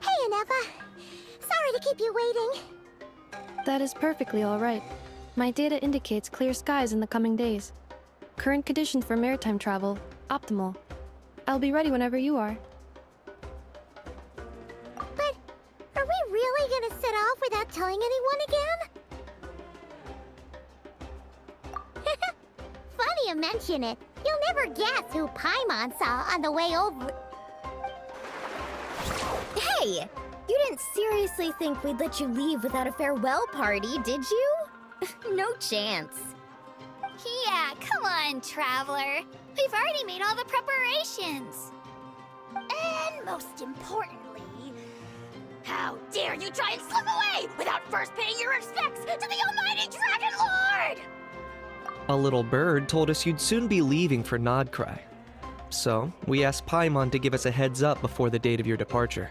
Hey, Aneva. Sorry to keep you waiting. That is perfectly all right. My data indicates clear skies in the coming days. Current conditions for maritime travel, optimal. I'll be ready whenever you are. But are we really gonna set off without telling anyone again? Funny you mention it. You'll never guess who Paimon saw on the way over. Hey! You didn't seriously think we'd let you leave without a farewell party, did you? No chance. Yeah, come on, Traveler. We've already made all the preparations. And most importantly, how dare you try and slip away without first paying your respects to the almighty Dragon Lord! A little bird told us you'd soon be leaving for Nodcry. So, we asked Paimon to give us a heads up before the date of your departure.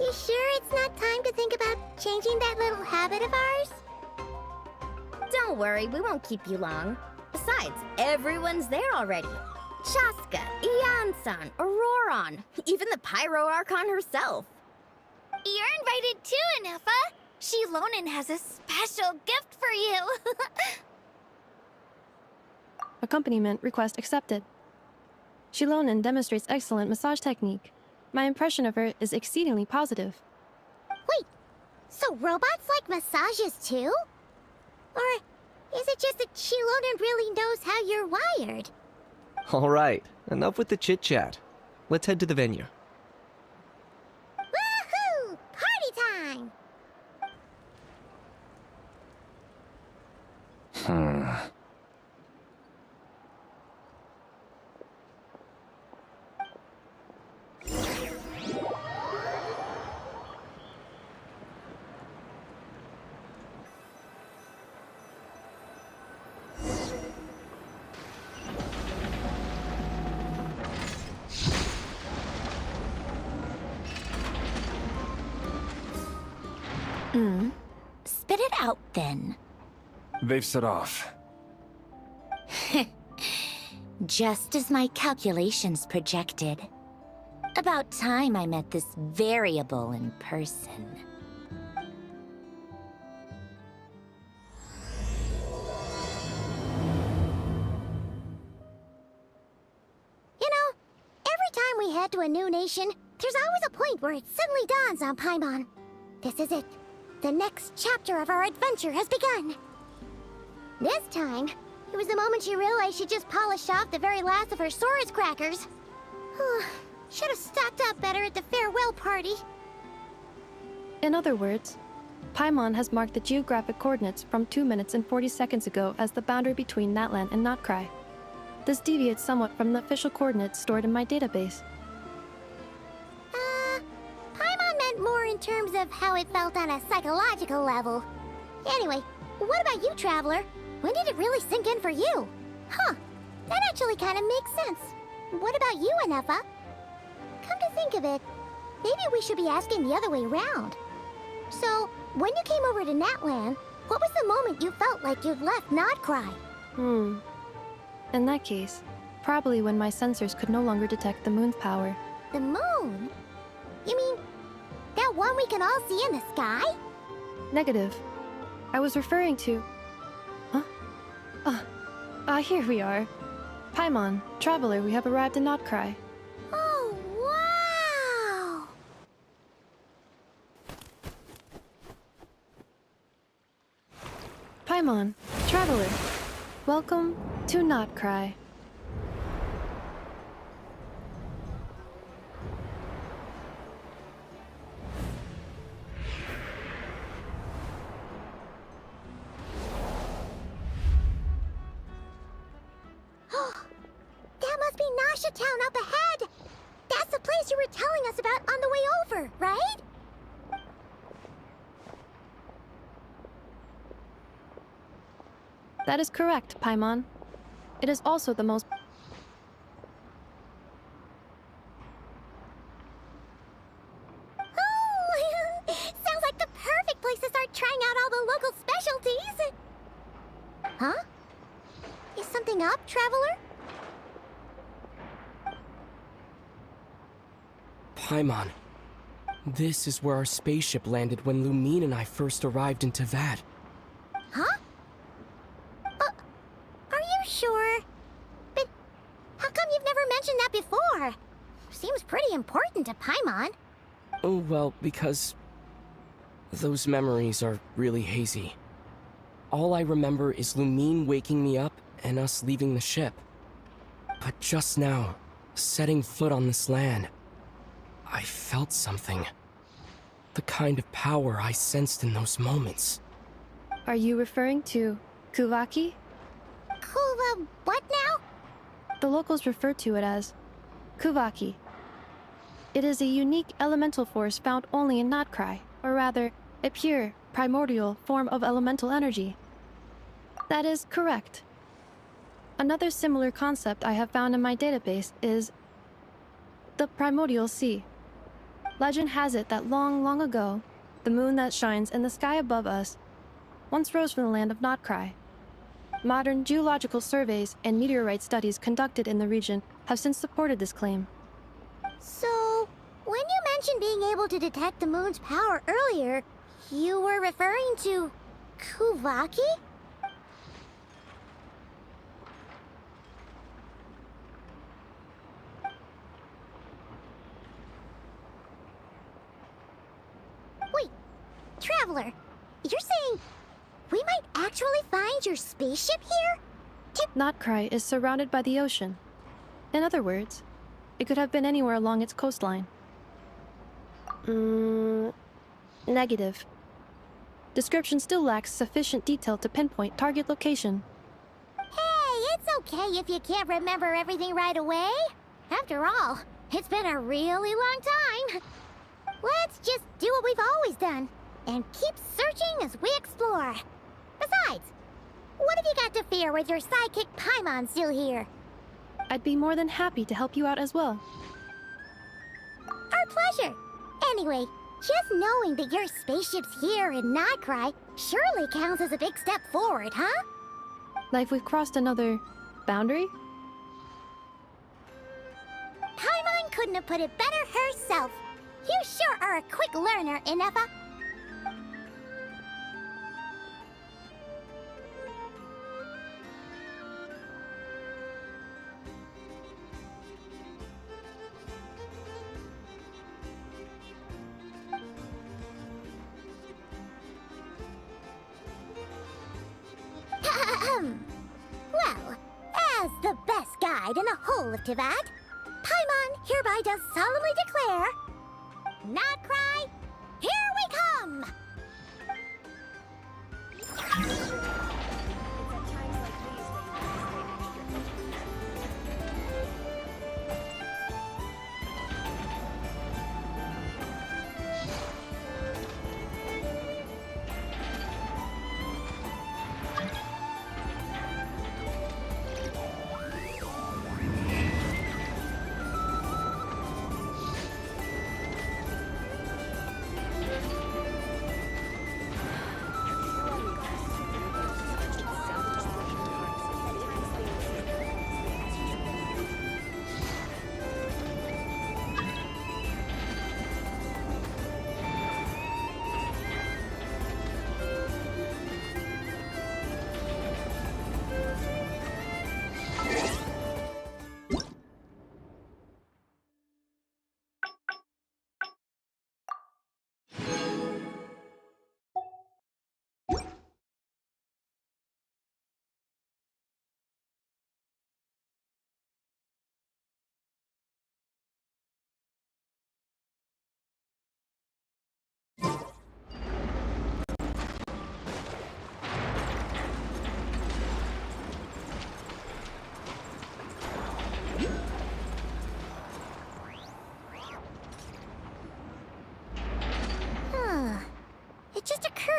You sure it's not time to think about changing that little habit of ours? Don't worry, we won't keep you long. Besides, everyone's there already. Shaska, Ian-san, Auroron, even the Pyro Archon herself. You're invited too, Anefa. Shilonen has a special gift for you. Accompaniment request accepted. Shilonen demonstrates excellent massage technique. My impression of her is exceedingly positive. Wait, so robots like massages too? Or is it just that Shilonen really knows how you're wired? Alright, enough with the chit-chat. Let's head to the venue. Woohoo! Party time! Spit it out, then. They've set off. Just as my calculations projected. About time I met this variable in person. You know, every time we head to a new nation, there's always a point where it suddenly dawns on Paimon. This is it. The next chapter of our adventure has begun. This time, it was the moment she realized she just polished off the very last of her Saurus crackers. Should have stocked up better at the farewell party. In other words, Paimon has marked the geographic coordinates from 2 minutes and 40 seconds ago as the boundary between Natlan and Notcry. This deviates somewhat from the official coordinates stored in my database. Paimon meant more in terms of how it felt on a psychological level. Anyway, what about you, Traveler? When did it really sink in for you? Huh, that actually kind of makes sense. What about you, Anefa? Come to think of it, maybe we should be asking the other way around. So, when you came over to Natlan, what was the moment you felt like you'd left Nodcry? In that case, probably when my sensors could no longer detect the moon's power. The moon? You mean, that one we can all see in the sky? Negative. I was referring to... here we are. Paimon, Traveler, we have arrived in Notcry. Oh, wow! Paimon, Traveler, welcome to Notcry. town up ahead. That's the place you were telling us about on the way over, right? That is correct, Paimon. It is also the most... Oh, sounds like the perfect place to start trying out all the local specialties. Huh? Is something up, Traveler? Paimon, this is where our spaceship landed when Lumine and I first arrived in Tavad. Huh? Are you sure? But how come you've never mentioned that before? Seems pretty important to Paimon. Oh, well, because those memories are really hazy. All I remember is Lumine waking me up and us leaving the ship. But just now, setting foot on this land, I felt something. The kind of power I sensed in those moments. Are you referring to Kuvaki? What now? The locals refer to it as Kuvaki. It is a unique elemental force found only in Notcry, or rather, a pure, primordial form of elemental energy. That is correct. Another similar concept I have found in my database is the primordial sea. Legend has it that long, long ago, the moon that shines in the sky above us once rose from the land of Notcry. Modern geological surveys and meteorite studies conducted in the region have since supported this claim. So, when you mentioned being able to detect the moon's power earlier, you were referring to Kuvaki? Wait, Traveler, you're saying we might actually find your spaceship here? Notcry is surrounded by the ocean. In other words, it could have been anywhere along its coastline. Negative. Description still lacks sufficient detail to pinpoint target location. Hey, it's okay if you can't remember everything right away. After all, it's been a really long time. Let's just do what we've always done and keep searching as we explore. Besides, what have you got to fear with your sidekick Paimon still here? I'd be more than happy to help you out as well. Our pleasure. Anyway, just knowing that your spaceship's here in Notcry surely counts as a big step forward, huh? Like we've crossed another boundary? Paimon couldn't have put it better herself. You sure are a quick learner, Inefa. Well, as the best guide in the whole of Tavad, Paimon hereby does solemnly declare, Notcry, here we come!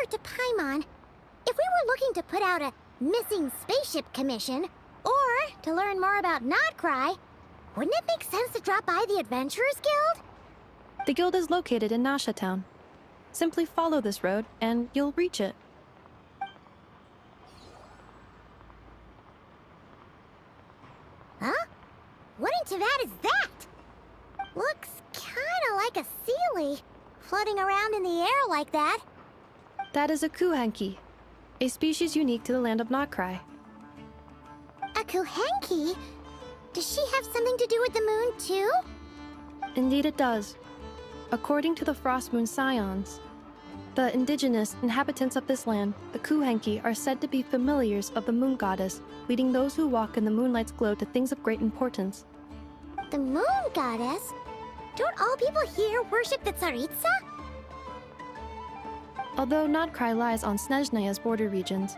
over to Paimon, if we were looking to put out a missing spaceship commission, or to learn more about Nodcry, wouldn't it make sense to drop by the Adventurers Guild? The guild is located in Nasha Town. Simply follow this road, and you'll reach it. Huh? What into that is that? Looks kinda like a Sealy, floating around in the air like that. That is a Kuhanki, a species unique to the land of Nodcry. A Kuhenki? Does she have something to do with the moon, too? Indeed it does. According to the Frost Moon Scions, the indigenous inhabitants of this land, the Kuhenki, are said to be familiars of the moon goddess, leading those who walk in the moonlight's glow to things of great importance. The moon goddess? Don't all people here worship the Tsaritsa? Although Nodcry lies on Snezhnaya's border regions,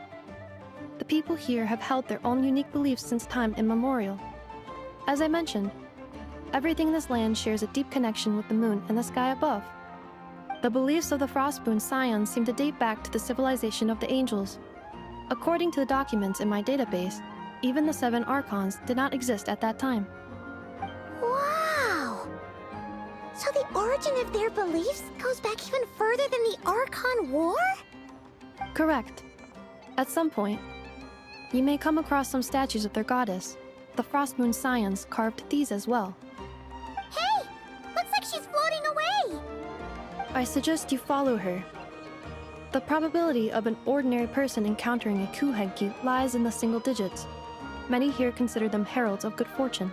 the people here have held their own unique beliefs since time immemorial. As I mentioned, everything in this land shares a deep connection with the moon and the sky above. The beliefs of the Frostmoon Scions seem to date back to the civilization of the angels. According to the documents in my database, even the 7 Archons did not exist at that time. Wow! So the origin of their beliefs goes back even further than the Archon War? Correct. At some point, you may come across some statues of their goddess. The Frostmoon Scions carved these as well. Hey! Looks like she's floating away! I suggest you follow her. The probability of an ordinary person encountering a Kuhenki lies in the single digits. Many here consider them heralds of good fortune.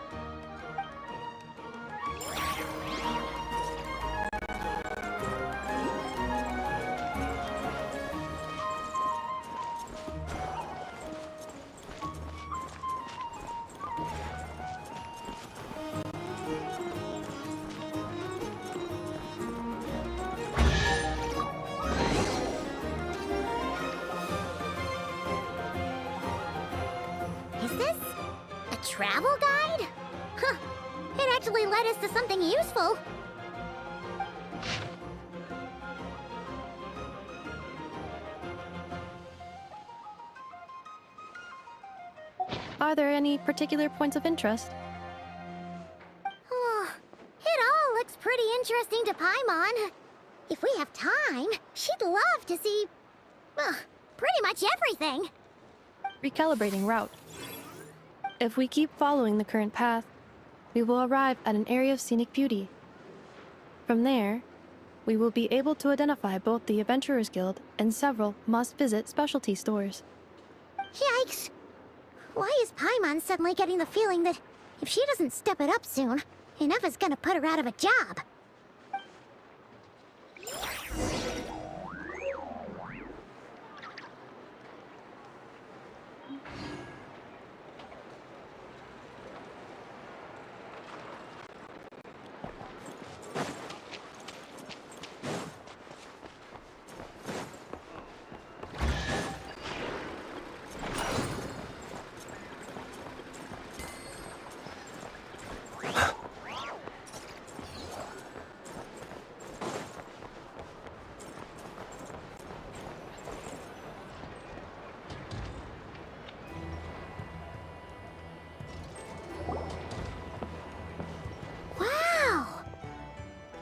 Is this a travel guide? Huh. It actually led us to something useful. Are there any particular points of interest? Oh, it all looks pretty interesting to Paimon. If we have time, she'd love to see, pretty much everything. Recalibrating route. If we keep following the current path, we will arrive at an area of scenic beauty. From there, we will be able to identify both the Adventurers Guild and several must-visit specialty stores. Yikes! Why is Paimon suddenly getting the feeling that if she doesn't step it up soon, enough is gonna put her out of a job?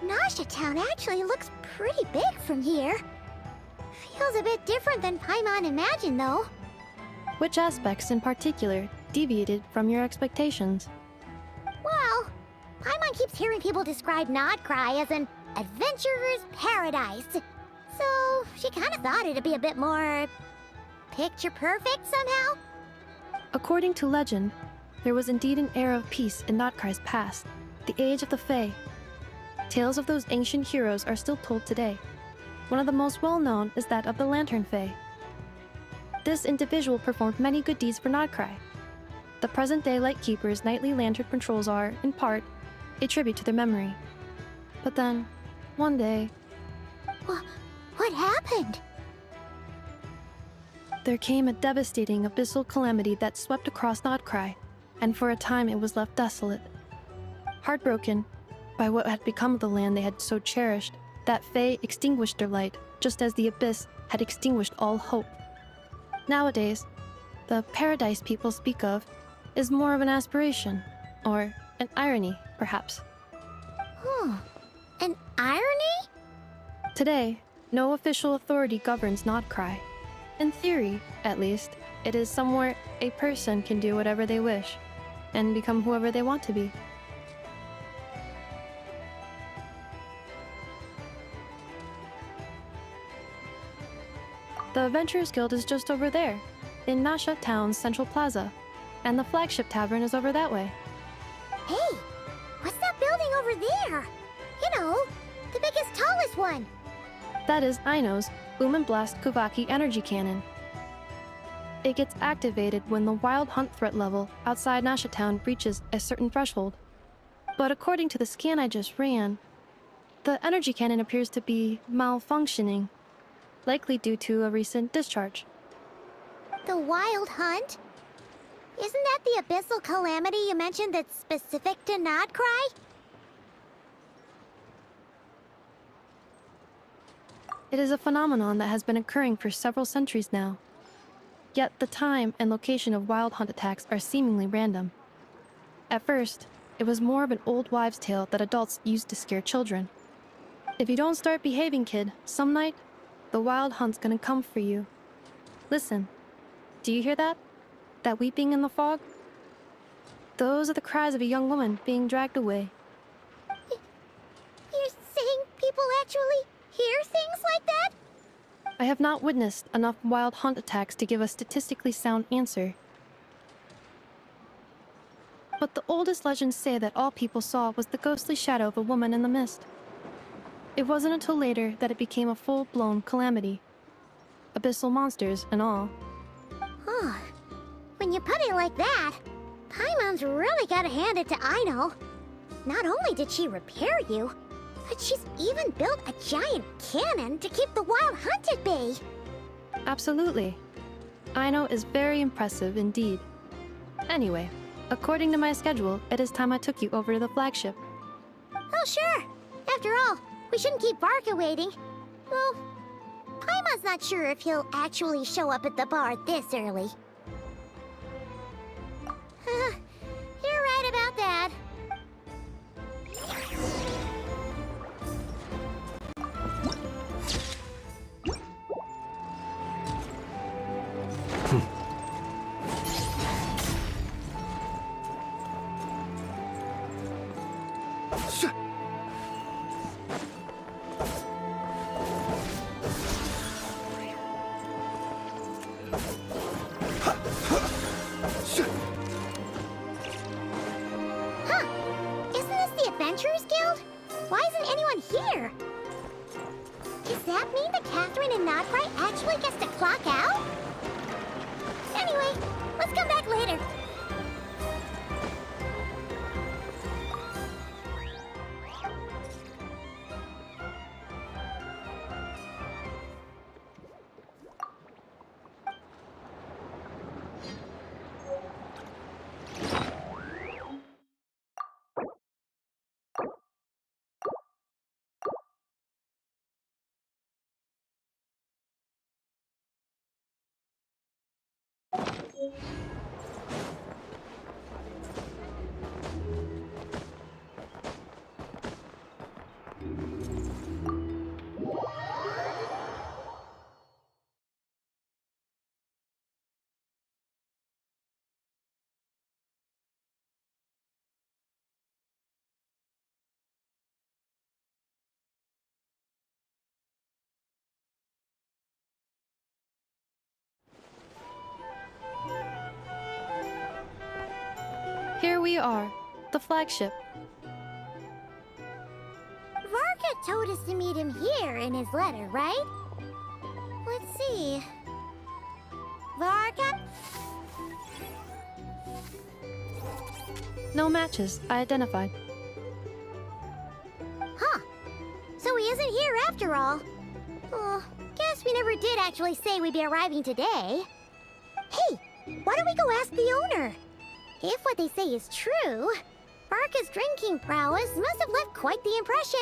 Nasha Town actually looks pretty big from here. Feels a bit different than Paimon imagined, though. Which aspects in particular deviated from your expectations? Well, Paimon keeps hearing people describe Nodcry as an adventurer's paradise. So she kind of thought it'd be a bit more picture perfect somehow. According to legend, there was indeed an era of peace in Nodcry's past, the age of the Fae. Tales of those ancient heroes are still told today. One of the most well-known is that of the Lantern Fae. This individual performed many good deeds for Nodcry. The present-day Lightkeeper's nightly lantern patrols are, in part, a tribute to their memory. But then, one day... What happened? There came a devastating abyssal calamity that swept across Nodcry, and for a time it was left desolate. Heartbroken by what had become of the land they had so cherished, that Fae extinguished their light, just as the abyss had extinguished all hope. Nowadays, the paradise people speak of is more of an aspiration, or an irony, perhaps. An irony? Today, no official authority governs Nodcry. In theory, at least, it is somewhere a person can do whatever they wish, and become whoever they want to be. The Adventurers Guild is just over there, in Nasha Town's Central Plaza, and the flagship tavern is over that way. Hey, what's that building over there? You know, the biggest, tallest one. That is Aino's Boom and Blast Kuvaki energy cannon. It gets activated when the wild hunt threat level outside Nasha Town reaches a certain threshold. But according to the scan I just ran, the energy cannon appears to be malfunctioning, likely due to a recent discharge. The wild hunt? Isn't that the abyssal calamity you mentioned that's specific to Nodcry? It is a phenomenon that has been occurring for several centuries now. Yet the time and location of wild hunt attacks are seemingly random. At first, it was more of an old wives' tale that adults used to scare children. If you don't start behaving, kid, some night, the wild hunt's gonna come for you. Listen, do you hear that? That weeping in the fog? Those are the cries of a young woman being dragged away. You're saying people actually hear things like that? I have not witnessed enough wild hunt attacks to give a statistically sound answer. But the oldest legends say that all people saw was the ghostly shadow of a woman in the mist. It wasn't until later that it became a full-blown calamity. Abyssal monsters and all. Oh, when you put it like that, Paimon's really gotta hand it to Aino. Not only did she repair you, but she's even built a giant cannon to keep the wild hunt at bay. Absolutely. Aino is very impressive indeed. Anyway, according to my schedule, it is time I took you over to the flagship. Oh, sure. After all, we shouldn't keep Varka waiting. Well, Paimon's not sure if he'll actually show up at the bar this early. You're right about that. Adventurers Guild? Why isn't anyone here? Does that mean that Catherine and Nodcry actually gets to clock out? Anyway, let's come back later. Here we are, the flagship. Varka told us to meet him here in his letter, right? Let's see. Varka? No matches, I identified. Huh. So he isn't here after all. Oh, guess we never did actually say we'd be arriving today. Hey, why don't we go ask the owner? If what they say is true, Varka's drinking prowess must have left quite the impression.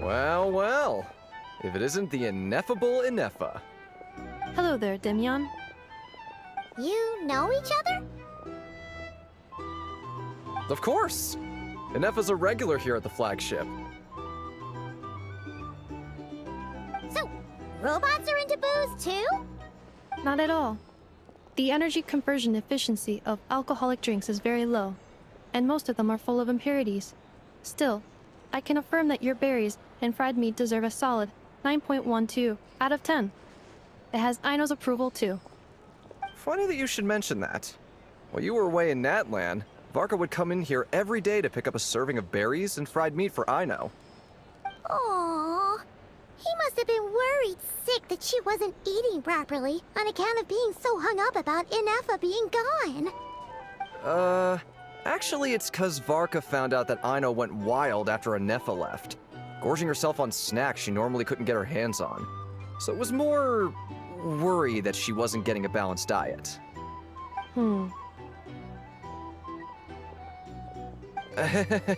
Well, well. If it isn't the ineffable Ineffa. Hello there, Demyon. You know each other? Of course! Ineffa's a regular here at the flagship. So, robots are into booze too? Not at all. The energy conversion efficiency of alcoholic drinks is very low, and most of them are full of impurities. Still, I can affirm that your berries and fried meat deserve a solid 9.12 out of 10. It has Aino's approval too. Funny that you should mention that. While you were away in Natlan, Varka would come in here every day to pick up a serving of berries and fried meat for Aino. Aww. He must have been worried sick that she wasn't eating properly on account of being so hung up about Ineffa being gone. Actually it's 'cause Varka found out that Aino went wild after Ineffa left, gorging herself on snacks she normally couldn't get her hands on. So it was more worry that she wasn't getting a balanced diet. I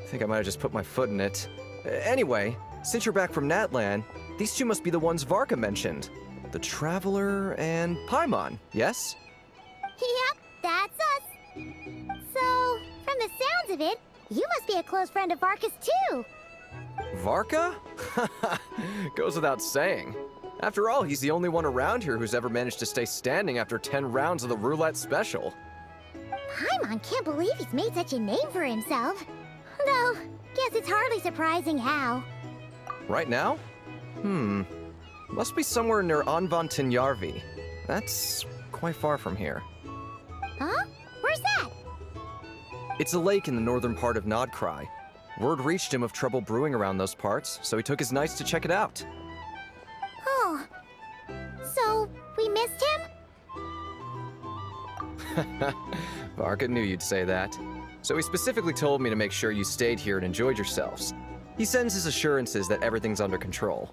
think I might have just put my foot in it. Anyway, since you're back from Natlan, these two must be the ones Varka mentioned. The Traveler and Paimon, yes? Yep, that's us. So, from the sounds of it, you must be a close friend of Varka's too. Varka? Goes without saying. After all, he's the only one around here who's ever managed to stay standing after 10 rounds of the roulette special. Paimon can't believe he's made such a name for himself. Though, guess it's hardly surprising how. Right now? Must be somewhere near Anvan Tinyarvi. That's quite far from here. Huh? Where's that? It's a lake in the northern part of Nodcry. Word reached him of trouble brewing around those parts, so he took his knights to check it out. Oh. So, we missed him? Varka knew you'd say that. So he specifically told me to make sure you stayed here and enjoyed yourselves. He sends his assurances that everything's under control.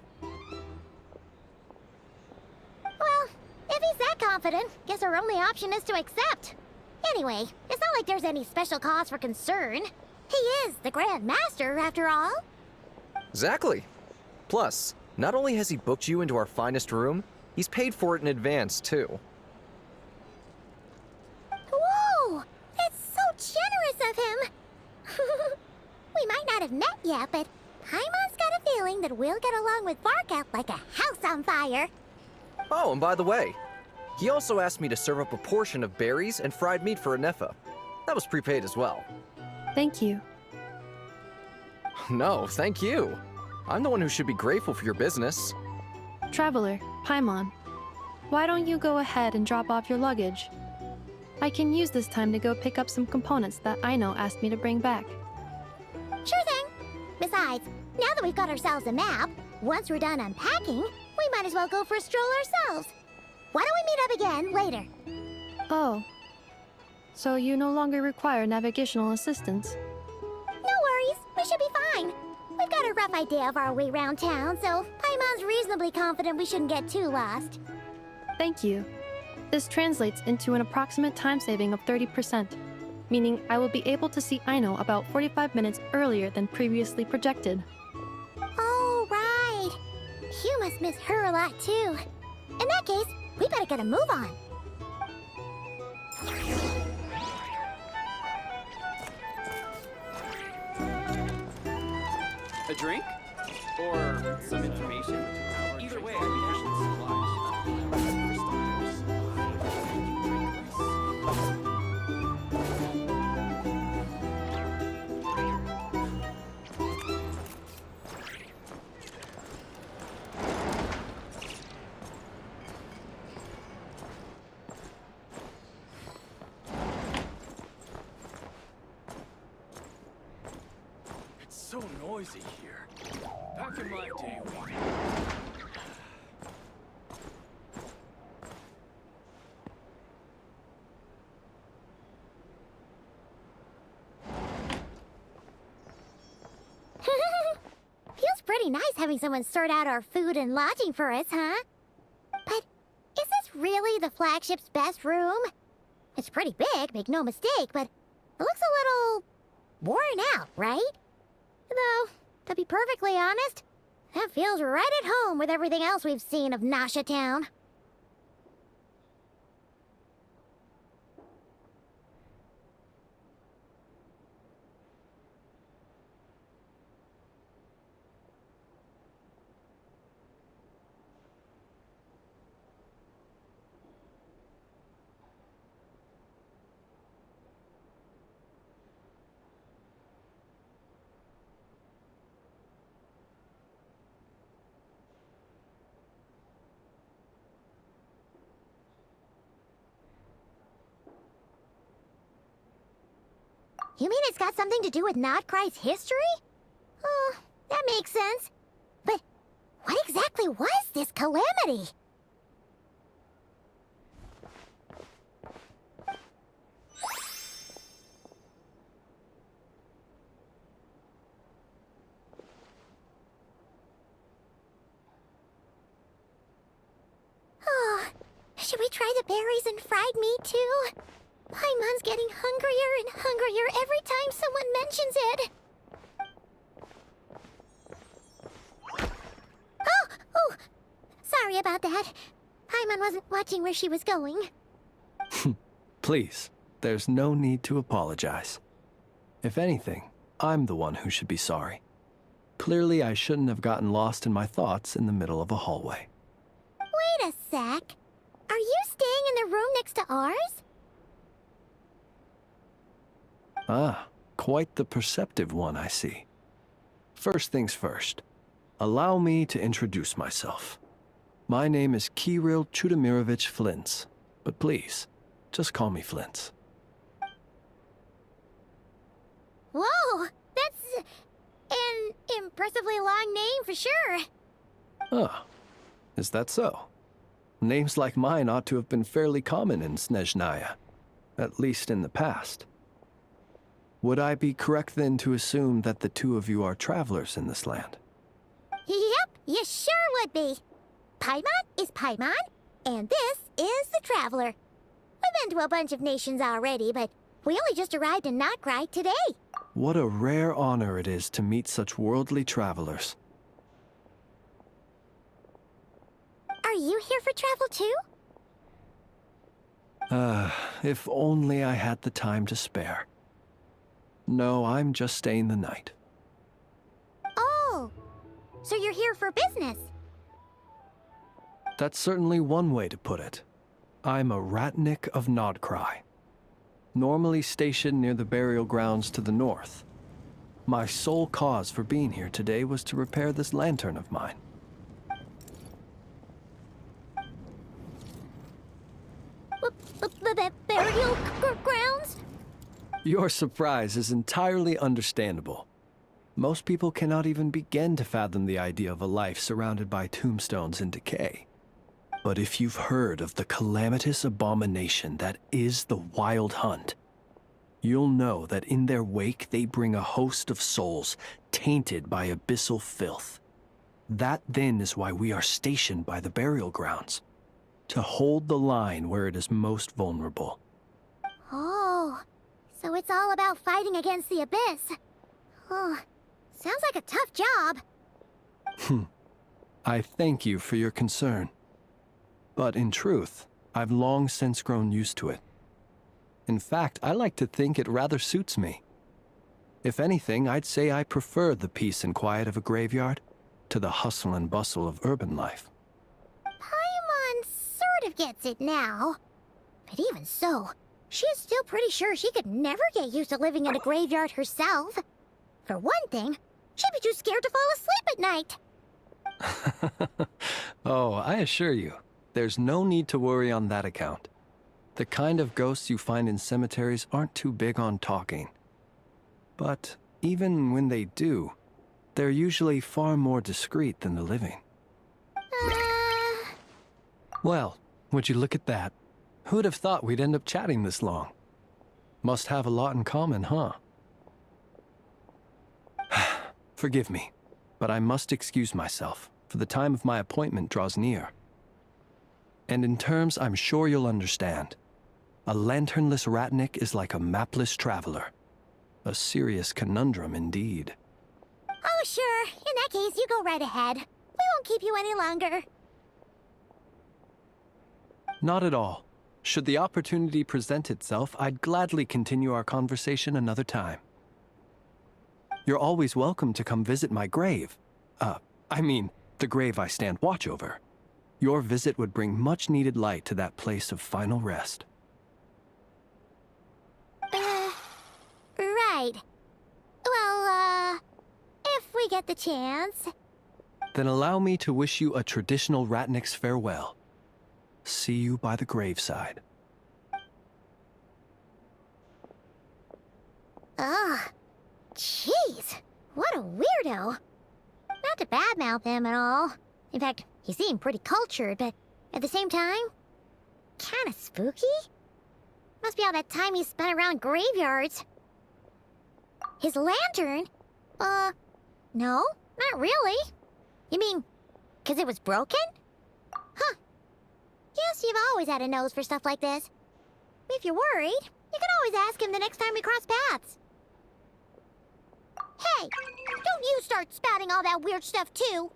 Well, if he's that confident, guess our only option is to accept. Anyway, it's not like there's any special cause for concern. He is the Grand Master, after all. Exactly. Plus, not only has he booked you into our finest room, he's paid for it in advance, too. Whoa! That's so generous of him! We might not have met yet, but Paimon's got a feeling that we'll get along with Varka like a house on fire. Oh, and by the way, he also asked me to serve up a portion of berries and fried meat for Ineffa. That was prepaid as well. Thank you. No, thank you. I'm the one who should be grateful for your business. Traveler, Paimon, why don't you go ahead and drop off your luggage? I can use this time to go pick up some components that Aino asked me to bring back. Sure thing. Besides, now that we've got ourselves a map, once we're done unpacking, we might as well go for a stroll ourselves. Why don't we meet up again later? Oh. So you no longer require navigational assistance? No worries, we should be fine. We've got a rough idea of our way around town, so Paimon's reasonably confident we shouldn't get too lost. Thank you. This translates into an approximate time saving of 30%, meaning I will be able to see Aino about 45 minutes earlier than previously projected. Oh, right. You must miss her a lot, too. In that case, we better get a move on. A drink? Or some information? Either way, I mean, it's so noisy here. Back in my day, Feels pretty nice having someone sort out our food and lodging for us, huh? But is this really the flagship's best room? It's pretty big, make no mistake, but it looks a little worn out, right? Though, to be perfectly honest, that feels right at home with everything else we've seen of Nasha Town. You mean it's got something to do with Nodcry's history? Oh, that makes sense. But what exactly was this calamity? Oh, should we try the berries and fried meat too? Paimon's getting hungrier and hungrier every time someone mentions it. Oh, sorry about that. Paimon wasn't watching where she was going. Please, there's no need to apologize. If anything, I'm the one who should be sorry. Clearly, I shouldn't have gotten lost in my thoughts in the middle of a hallway. Wait a sec. Are you staying in the room next to ours? Ah, quite the perceptive one, I see. First things first, allow me to introduce myself. My name is Kirill Chudamirovich Flins, but please, just call me Flins. Whoa, that's an impressively long name for sure. Ah, is that so? Names like mine ought to have been fairly common in Snezhnaya, at least in the past. Would I be correct then to assume that the two of you are travelers in this land? Yep, you sure would be. Paimon is Paimon, and this is the Traveler. We've been to a bunch of nations already, but we only just arrived in Notcry today. What a rare honor it is to meet such worldly travelers. Are you here for travel too? If only I had the time to spare. No, I'm just staying the night. Oh, so you're here for business? That's certainly one way to put it. I'm a Ratnik of Nodcry, normally stationed near the burial grounds to the north. My sole cause for being here today was to repair this lantern of mine. Burial grounds? Your surprise is entirely understandable. Most people cannot even begin to fathom the idea of a life surrounded by tombstones and decay. But if you've heard of the calamitous abomination that is the Wild Hunt, you'll know that in their wake they bring a host of souls tainted by abyssal filth. That then is why we are stationed by the burial grounds, to hold the line where it is most vulnerable. Oh, so it's all about fighting against the abyss. Oh, sounds like a tough job. I thank you for your concern. But in truth, I've long since grown used to it. In fact, I like to think it rather suits me. If anything, I'd say I prefer the peace and quiet of a graveyard to the hustle and bustle of urban life. Paimon sort of gets it now. But even so, she's still pretty sure she could never get used to living in a graveyard herself. For one thing, she'd be too scared to fall asleep at night. Oh, I assure you, there's no need to worry on that account. The kind of ghosts you find in cemeteries aren't too big on talking. But even when they do, they're usually far more discreet than the living. Well, would you look at that? Who'd have thought we'd end up chatting this long? Must have a lot in common, huh? Forgive me, but I must excuse myself, for the time of my appointment draws near. And in terms I'm sure you'll understand, a lanternless Ratnik is like a mapless traveler. A serious conundrum indeed. Oh, sure. In that case, you go right ahead. We won't keep you any longer. Not at all. Should the opportunity present itself, I'd gladly continue our conversation another time. You're always welcome to come visit my grave. I mean, the grave I stand watch over. Your visit would bring much-needed light to that place of final rest. Right. Well, if we get the chance. Then allow me to wish you a traditional Ratnik's farewell. See you by the graveside. Ugh. Jeez. What a weirdo. Not to badmouth him at all. In fact, he seemed pretty cultured, but at the same time, kinda spooky? Must be all that time he spent around graveyards. His lantern? No, not really. You mean, 'cause it was broken? Huh. Guess you've always had a nose for stuff like this. If you're worried, you can always ask him the next time we cross paths. Hey, don't you start spouting all that weird stuff too.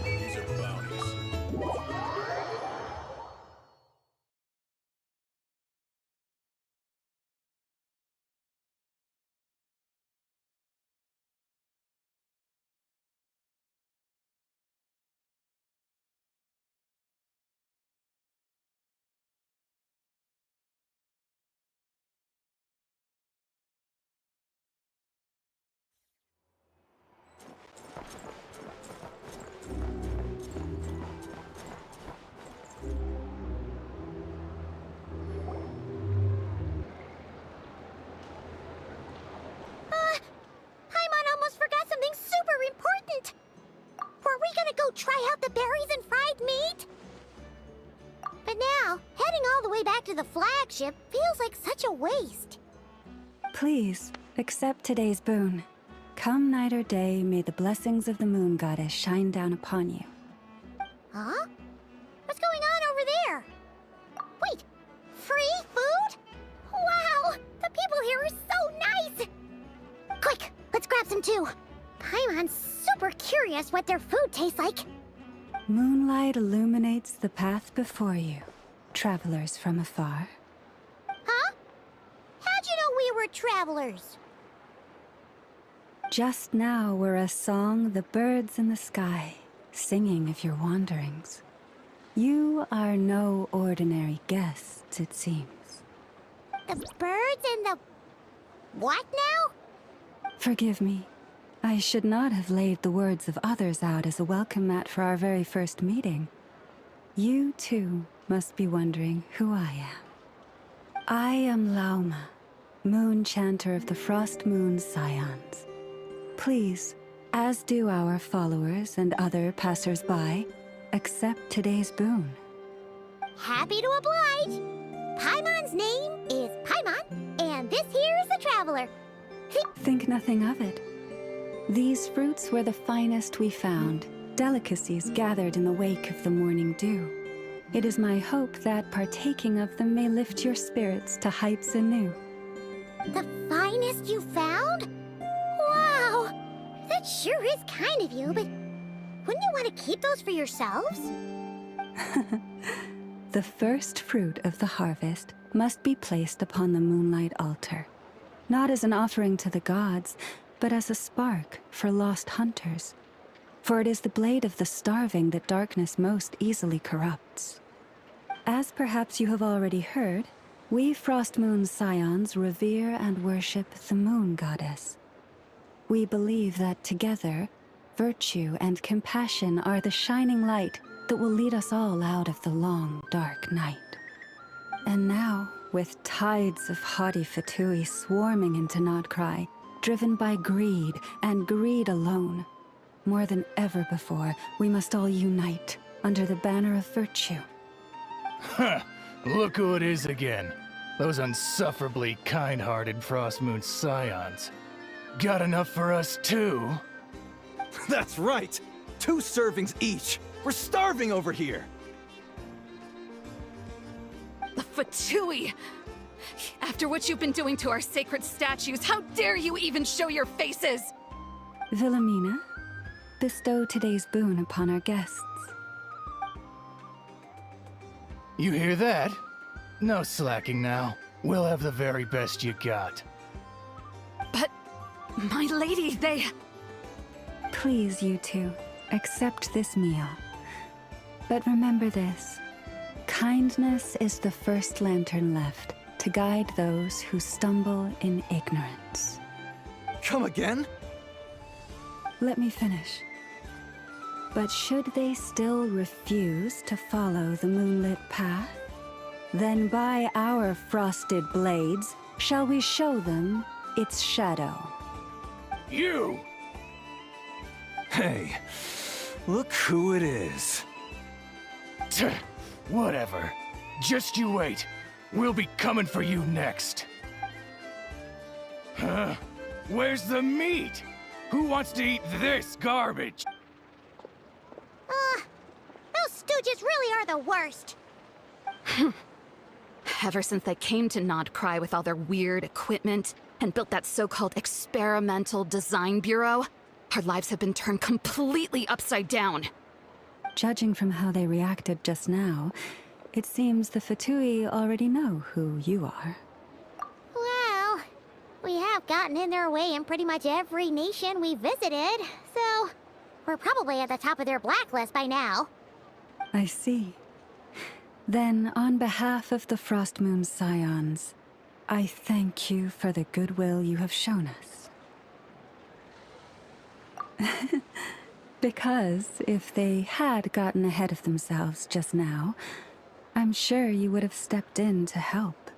These are bounties. Paimon almost forgot something super important. Were we gonna go try out the berries and fried meat? But now, heading all the way back to the flagship feels like such a waste. Please, accept today's boon. Come night or day, may the blessings of the moon goddess shine down upon you. Huh? What's going on over there? Wait, free food? Wow, the people here are so nice! Quick, let's grab some too. Paimon's super curious what their food tastes like. Moonlight illuminates the path before you, travelers from afar. Huh? How'd you know we were travelers? Just now were a song the birds in the sky, singing of your wanderings. You are no ordinary guests, it seems. The birds and the... what now? Forgive me. I should not have laid the words of others out as a welcome mat for our very first meeting. You, too, must be wondering who I am. I am Lauma, moon chanter of the Frost Moon's Scions. Please, as do our followers and other passers-by, accept today's boon. Happy to oblige. Paimon's name is Paimon, and this here is the traveler. Think nothing of it. These fruits were the finest we found, delicacies gathered in the wake of the morning dew. It is my hope that partaking of them may lift your spirits to heights anew. The finest you found? Wow! That sure is kind of you, but wouldn't you want to keep those for yourselves? The first fruit of the harvest must be placed upon the moonlight altar, not as an offering to the gods, but as a spark for lost hunters. For it is the blade of the starving that darkness most easily corrupts. As perhaps you have already heard, we Frost Moon's Scions revere and worship the moon goddess. We believe that together, virtue and compassion are the shining light that will lead us all out of the long, dark night. And now, with tides of haughty Fatui swarming into Nodcry, driven by greed, and greed alone, more than ever before, we must all unite under the banner of virtue. Huh, look who it is again. Those unsufferably kind-hearted Frost Moon Scions. Got enough for us too? That's right! 2 servings each! We're starving over here! The Fatui! After what you've been doing to our sacred statues, how dare you even show your faces? Wilhelmina, bestow today's boon upon our guests. You hear that? No slacking now. We'll have the very best you got. But, my lady, they... Please, you two, accept this meal. But remember this. Kindness is the first lantern left to guide those who stumble in ignorance. Come again? Let me finish. But should they still refuse to follow the moonlit path, then by our frosted blades shall we show them its shadow. You! Hey, look who it is. Tch, whatever. Just you wait. We'll be coming for you next. Huh? Where's the meat? Who wants to eat this garbage? Those stooges really are the worst. Ever since they came to Nodcry with all their weird equipment and built that so-called experimental design bureau, our lives have been turned completely upside down. Judging from how they reacted just now, it seems the Fatui already know who you are. Well, we have gotten in their way in pretty much every nation we visited, so we're probably at the top of their blacklist by now. I see. Then, on behalf of the Frost Moon Scions, I thank you for the goodwill you have shown us. Because if they had gotten ahead of themselves just now, I'm sure you would have stepped in to help.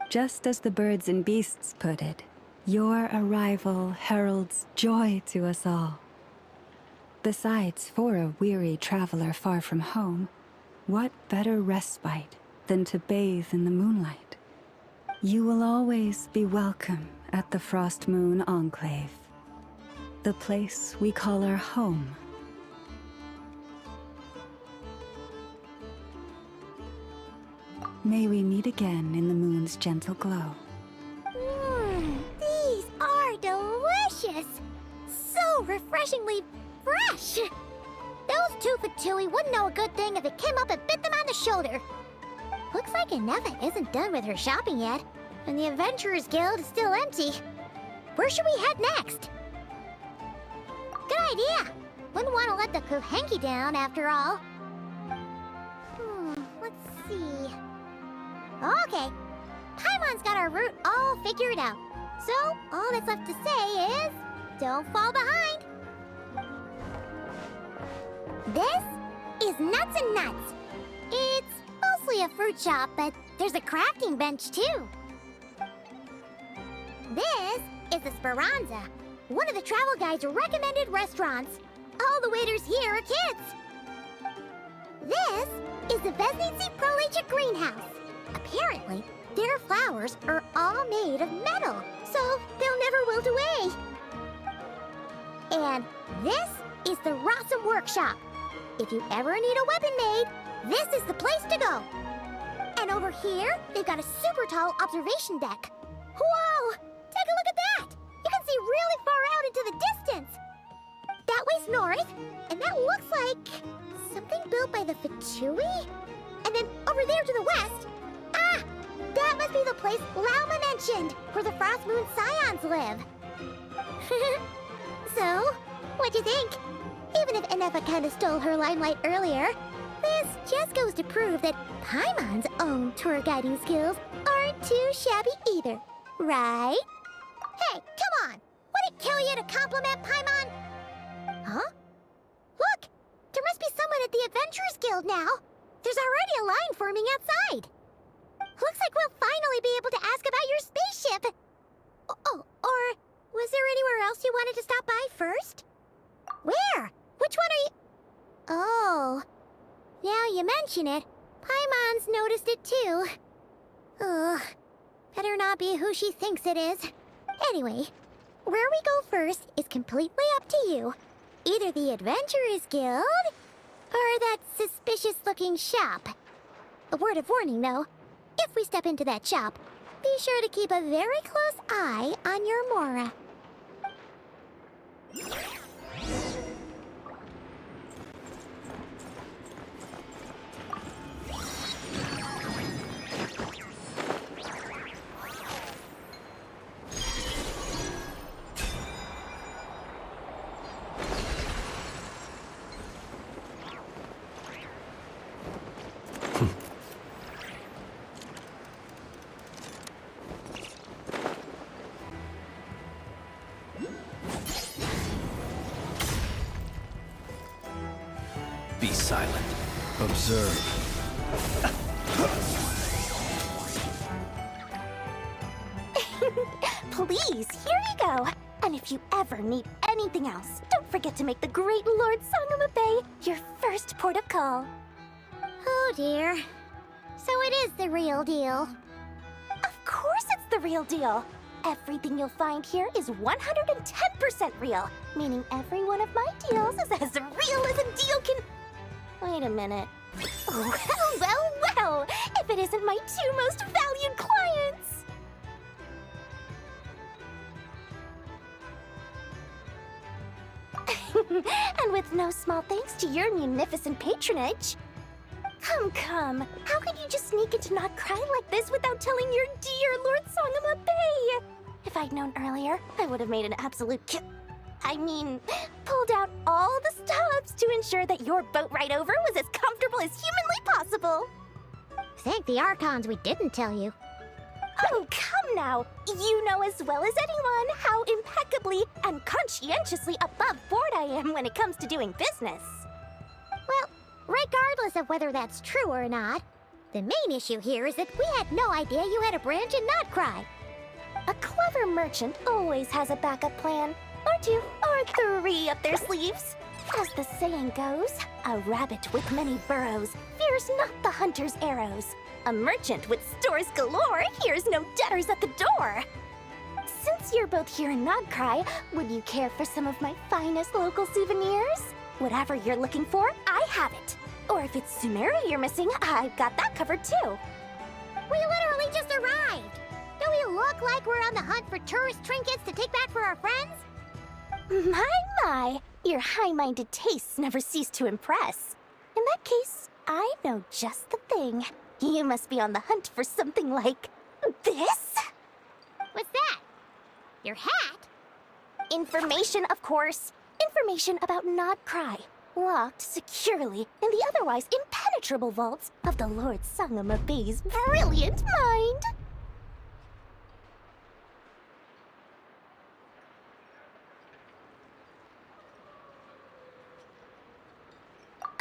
Just as the birds and beasts put it, your arrival heralds joy to us all. Besides, for a weary traveler far from home, what better respite than to bathe in the moonlight? You will always be welcome at the Frost Moon Enclave, the place we call our home. May we meet again in the moon's gentle glow. These are delicious! So refreshingly fresh! Those 2 Fatui wouldn't know a good thing if it came up and bit them on the shoulder. Looks like Inefa isn't done with her shopping yet, and the Adventurers Guild is still empty. Where should we head next? Good idea! Wouldn't want to let the Kuhenki down, after all. Let's see... Okay, Paimon's got our route all figured out. So, all that's left to say is... don't fall behind! This is Nuts and Nuts. It's mostly a fruit shop, but there's a crafting bench, too. This is the Speranza, one of the travel guide's recommended restaurants. All the waiters here are kids. This is the Vesnici Prolecha greenhouse. Apparently, their flowers are all made of metal, so they'll never wilt away. And this is the Rossum Workshop. If you ever need a weapon made, this is the place to go. And over here, they've got a super tall observation deck. Whoa! Take a look at that! You can see really far out into the distance. That way's north, and that looks like something built by the Fatui? And then over there to the west, that must be the place Lauma mentioned, where the Frost Moon Scions live. So, what'd you think? Even if Inefa kinda stole her limelight earlier, this just goes to prove that Paimon's own tour guiding skills aren't too shabby either, right? Hey, come on! Would it kill you to compliment Paimon? Huh? Look! There must be someone at the Adventurers Guild now! There's already a line forming outside! Looks like we'll finally be able to ask about your spaceship! Oh, or was there anywhere else you wanted to stop by first? Where? Which one are you... Oh. Now you mention it, Paimon's noticed it too. Ugh. Better not be who she thinks it is. Anyway, Where we go first is completely up to you. Either the Adventurers Guild, or that suspicious-looking shop. A word of warning, though. If we step into that shop, be sure to keep a very close eye on your Mora. Be silent. Observe. Please, here you go. And if you ever need anything else, don't forget to make the great Lord Sangama Bay your first port of call. Oh dear. So it is the real deal. Of course it's the real deal. Everything you'll find here is 110% real, meaning every one of my deals is as real as a deal can... Wait a minute. Well, if it isn't my two most valued clients! And with no small thanks to your munificent patronage. Come. How could you just sneak into Not Cry like this without telling your dear Lord Sangama Bay? If I'd known earlier, I would have made an absolute pulled out all the stops to ensure that your boat ride over was as comfortable as humanly possible. Thank the Archons we didn't tell you. Oh, come now. You know as well as anyone how impeccably and conscientiously above board I am when it comes to doing business. Well, regardless of whether that's true or not, the main issue here is that we had no idea you had a branch in Not Cry. A clever merchant always has a backup plan, or two, or three up their sleeves. As the saying goes, a rabbit with many burrows fears not the hunter's arrows. A merchant with stores galore hears no debtors at the door. Since you're both here in Not Cry, would you care for some of my finest local souvenirs? Whatever you're looking for, I have it. Or if it's Sumeria you're missing, I've got that covered too. We literally just arrived. Do we look like we're on the hunt for tourist trinkets to take back for our friends? My, your high-minded tastes never cease to impress. In that case, I know just the thing. You must be on the hunt for something like this? What's that? Your hat? Information, of course. Information about Not Cry, locked securely in the otherwise impenetrable vaults of the Lord Sangama Bay's brilliant mind.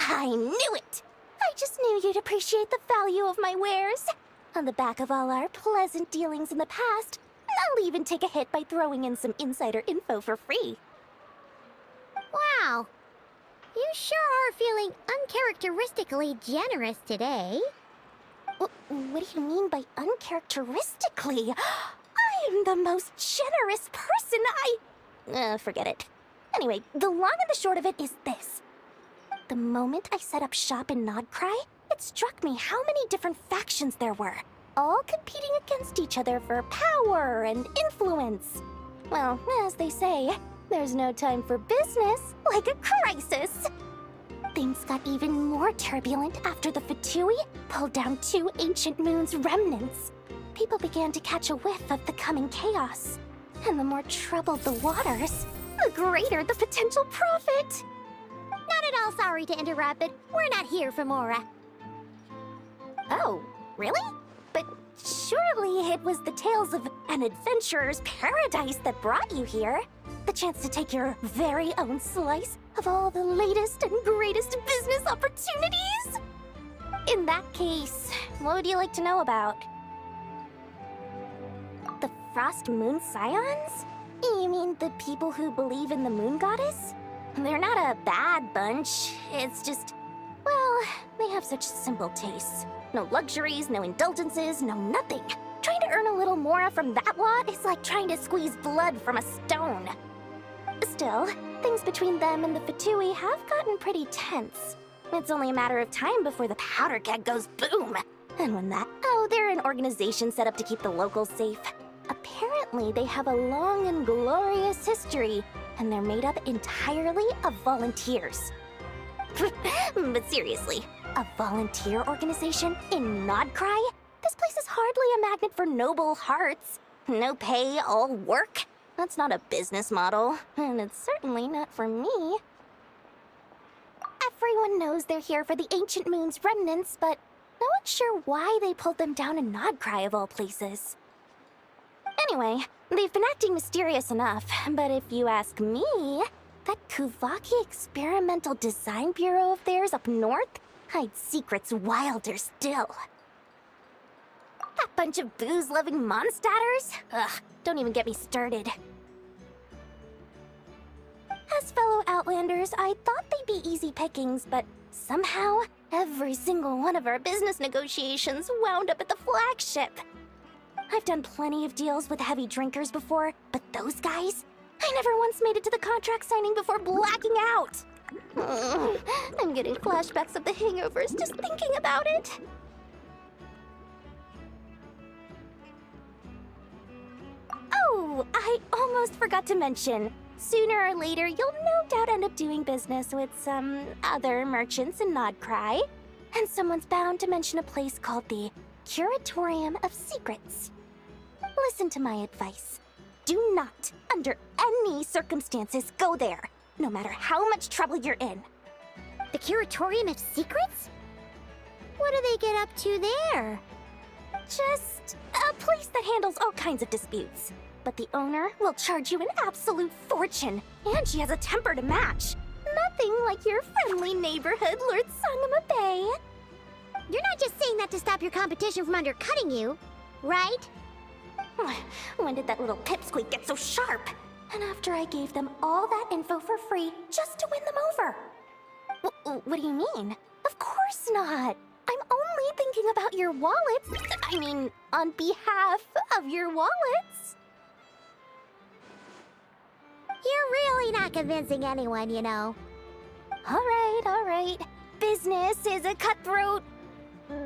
I knew it! I just knew you'd appreciate the value of my wares. On the back of all our pleasant dealings in the past, I'll even take a hit by throwing in some insider info for free. Wow. You sure are feeling uncharacteristically generous today. What do you mean by uncharacteristically? I am the most generous person forget it. Anyway, the long and the short of it is this. The moment I set up shop in Not Cry, it struck me how many different factions there were, all competing against each other for power and influence. Well, as they say, there's no time for business like a crisis. Things got even more turbulent after the Fatui pulled down two ancient moon's remnants. People began to catch a whiff of the coming chaos. And the more troubled the waters, the greater the potential profit. Not at all sorry to interrupt, but we're not here for Mora. Oh, really? But surely it was the tales of an adventurer's paradise that brought you here. The chance to take your very own slice of all the latest and greatest business opportunities? In that case, what would you like to know about? The Frost Moon Scions? You mean the people who believe in the Moon Goddess? They're not a bad bunch. It's just, well, they have such simple tastes. No luxuries, no indulgences, no nothing. Trying to to earn a little more from that lot is like trying to squeeze blood from a stone. Still, things between them and the Fatui have gotten pretty tense. It's only a matter of time before the powder keg goes boom. And when that... Oh, they're an organization set up to keep the locals safe. Apparently, they have a long and glorious history, and they're made up entirely of volunteers. But seriously, a volunteer organization in Nodcry? This place is hardly a magnet for noble hearts. No pay, all work? That's not a business model, and it's certainly not for me. Everyone knows they're here for the Ancient Moon's remnants, but no one's sure why they pulled them down in Nodcry of all places. Anyway, they've been acting mysterious enough, but if you ask me, that Kuvaki Experimental Design Bureau of theirs up north hides secrets wilder still. That bunch of booze-loving monstators? Ugh, don't even get me started. As fellow Outlanders, I thought they'd be easy pickings, but somehow, every single one of our business negotiations wound up at the flagship. I've done plenty of deals with heavy drinkers before, but those guys? I never once made it to the contract signing before blacking out. I'm getting flashbacks of the hangovers just thinking about it. Oh, I almost forgot to mention. Sooner or later, you'll no doubt end up doing business with some other merchants in Nodcry. And someone's bound to mention a place called the Curatorium of Secrets. Listen to my advice. Do not, under any circumstances, go there, no matter how much trouble you're in. The Curatorium of Secrets? What do they get up to there? Just a place that handles all kinds of disputes. But the owner will charge you an absolute fortune, and she has a temper to match. Nothing like your friendly neighborhood Lord Sangama Bay. You're not just saying that to stop your competition from undercutting you, right? When did that little pipsqueak get so sharp? And after I gave them all that info for free just to win them over. What do you mean? Of course not. I'm only thinking about your wallets. I mean, on behalf of your wallets. You're really not convincing anyone, you know. All right. Business is a cutthroat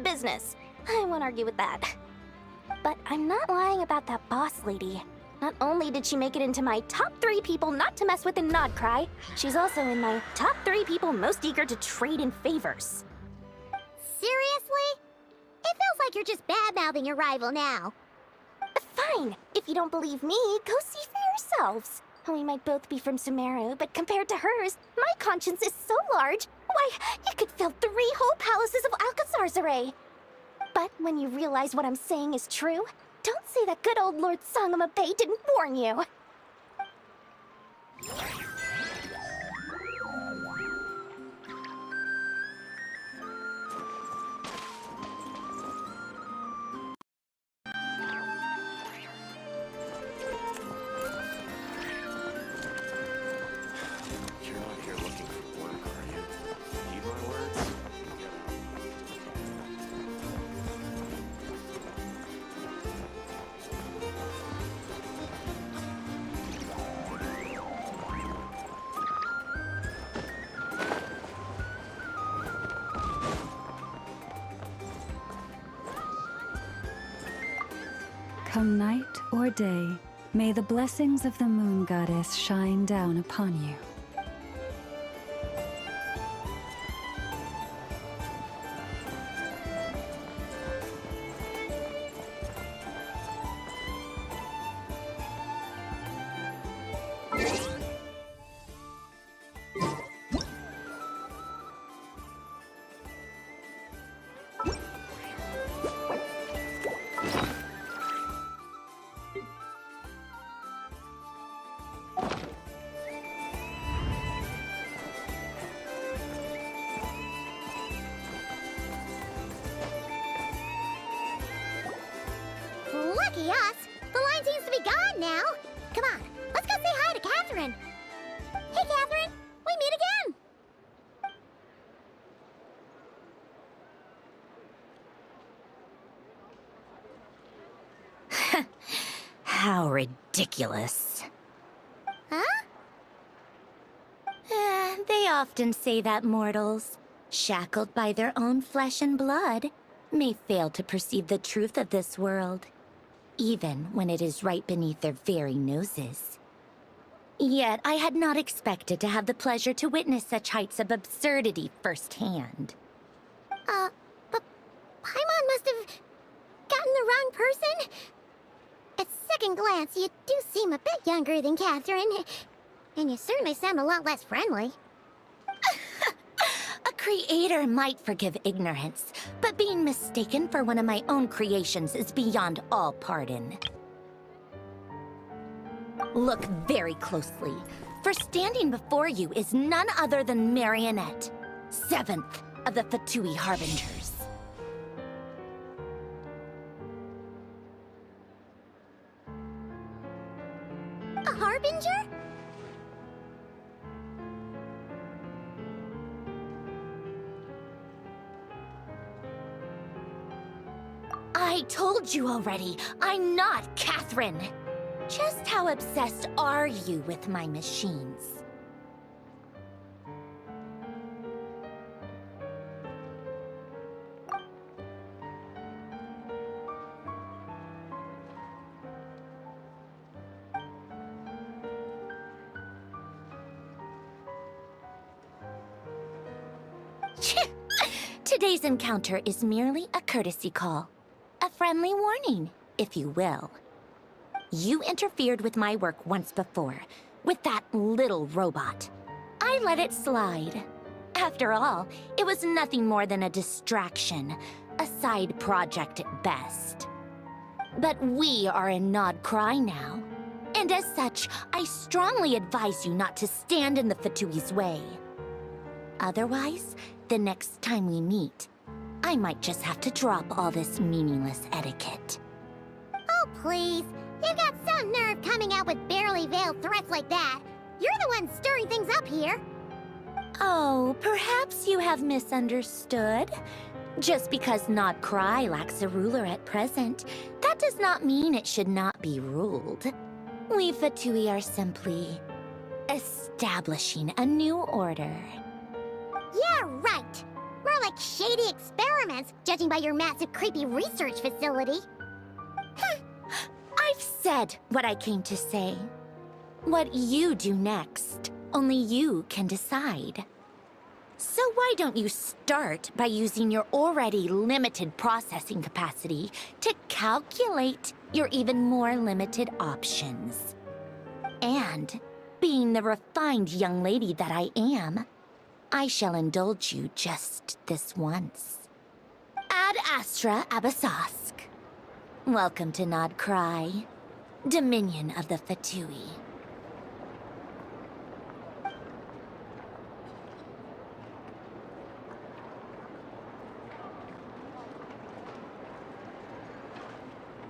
business. I won't argue with that. But I'm not lying about that boss lady. Not only did she make it into my top 3 people not to mess with in Nodcry, she's also in my top 3 people most eager to trade in favors. Seriously? It feels like you're just bad-mouthing your rival now. Fine. If you don't believe me, go see for yourselves. We might both be from Sumeru, but compared to hers, my conscience is so large, why, you could fill 3 whole palaces of Alcazar's. But when you realize what I'm saying is true, don't say that good old Lord Sangama Bay didn't warn you. You're not here looking for work, are you? Heed my words? Come night or day, may the blessings of the Moon Goddess shine down upon you. Lucky us! The line seems to be gone now. Come on, let's go say hi to Catherine. Hey, Catherine, we meet again. How ridiculous. Huh? They often say that mortals, shackled by their own flesh and blood, may fail to perceive the truth of this world, even when it is right beneath their very noses. Yet I had not expected to have the pleasure to witness such heights of absurdity firsthand. But Paimon must have gotten the wrong person? At second glance, you do seem a bit younger than Catherine. And you certainly sound a lot less friendly. A creator might forgive ignorance, but being mistaken for one of my own creations is beyond all pardon. Look very closely, for standing before you is none other than Marionette, 7th of the Fatui Harbingers. A Harbinger? I told you already, I'm not Catherine. Just how obsessed are you with my machines? Today's encounter is merely a courtesy call. A friendly warning, if you will. You interfered with my work once before, with that little robot. I let it slide. After all, it was nothing more than a distraction, a side project at best. But we are in Nod Cry now, and as such, I strongly advise you not to stand in the Fatui's way. Otherwise, the next time we meet, I might just have to drop all this meaningless etiquette. Oh, please. You got some nerve coming out with barely veiled threats like that. You're the one stirring things up here. Oh, perhaps you have misunderstood. Just because Nod Cry lacks a ruler at present, that does not mean it should not be ruled. We Fatui are simply establishing a new order. Yeah, right. More like shady experiments, judging by your massive, creepy research facility. I've said what I came to say. What you do next, only you can decide. So why don't you start by using your already limited processing capacity to calculate your even more limited options? And, being the refined young lady that I am, I shall indulge you just this once. Ad Astra Abasask. Welcome to Nod Cry, Dominion of the Fatui.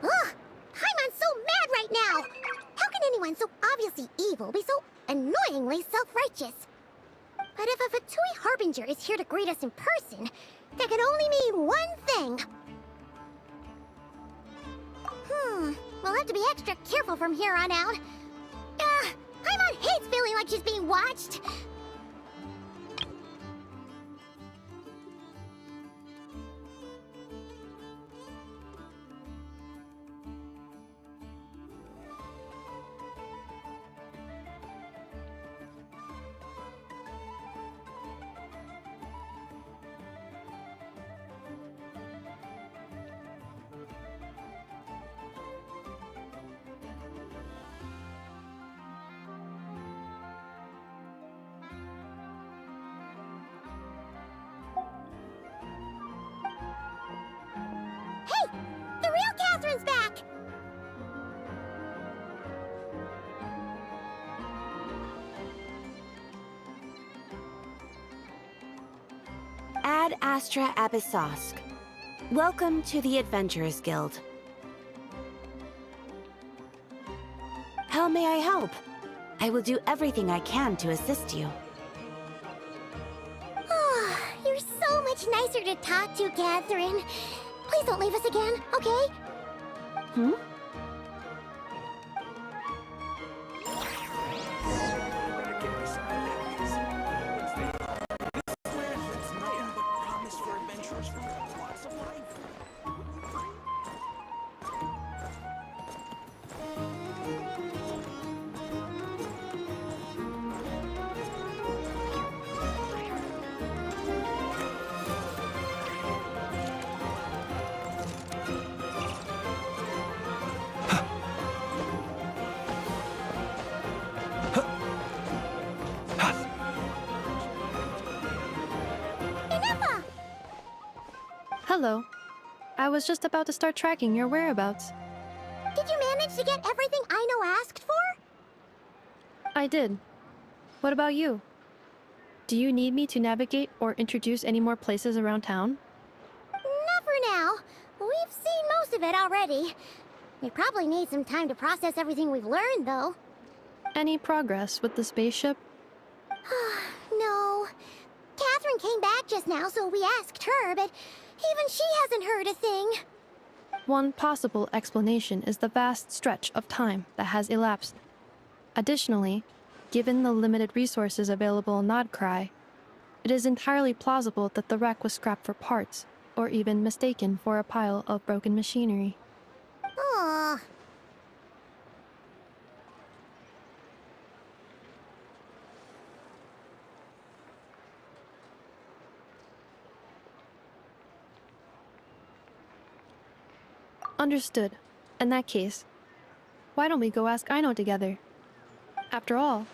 Ugh! Paimon's so mad right now! How can anyone so obviously evil be so annoyingly self-righteous? But if a Fatui Harbinger is here to greet us in person, that can only mean one thing. We'll have to be extra careful from here on out. Paimon hates feeling like she's being watched. Hey! The real Catherine's back! Ad Astra Abyssosque. Welcome to the Adventurers Guild. How may I help? I will do everything I can to assist you. Oh, you're so much nicer to talk to, Catherine. Please don't leave us again, okay? Hello. I was just about to start tracking your whereabouts. Did you manage to get everything Aino asked for? I did. What about you? Do you need me to navigate or introduce any more places around town? Not for now. We've seen most of it already. We probably need some time to process everything we've learned, though. Any progress with the spaceship? No. Catherine came back just now, so we asked her, but even she hasn't heard a thing. One possible explanation is the vast stretch of time that has elapsed. Additionally, given the limited resources available in Nodcry, it is entirely plausible that the wreck was scrapped for parts, or even mistaken for a pile of broken machinery. Aww. Understood. In that case, why don't we go ask Aino together? After all,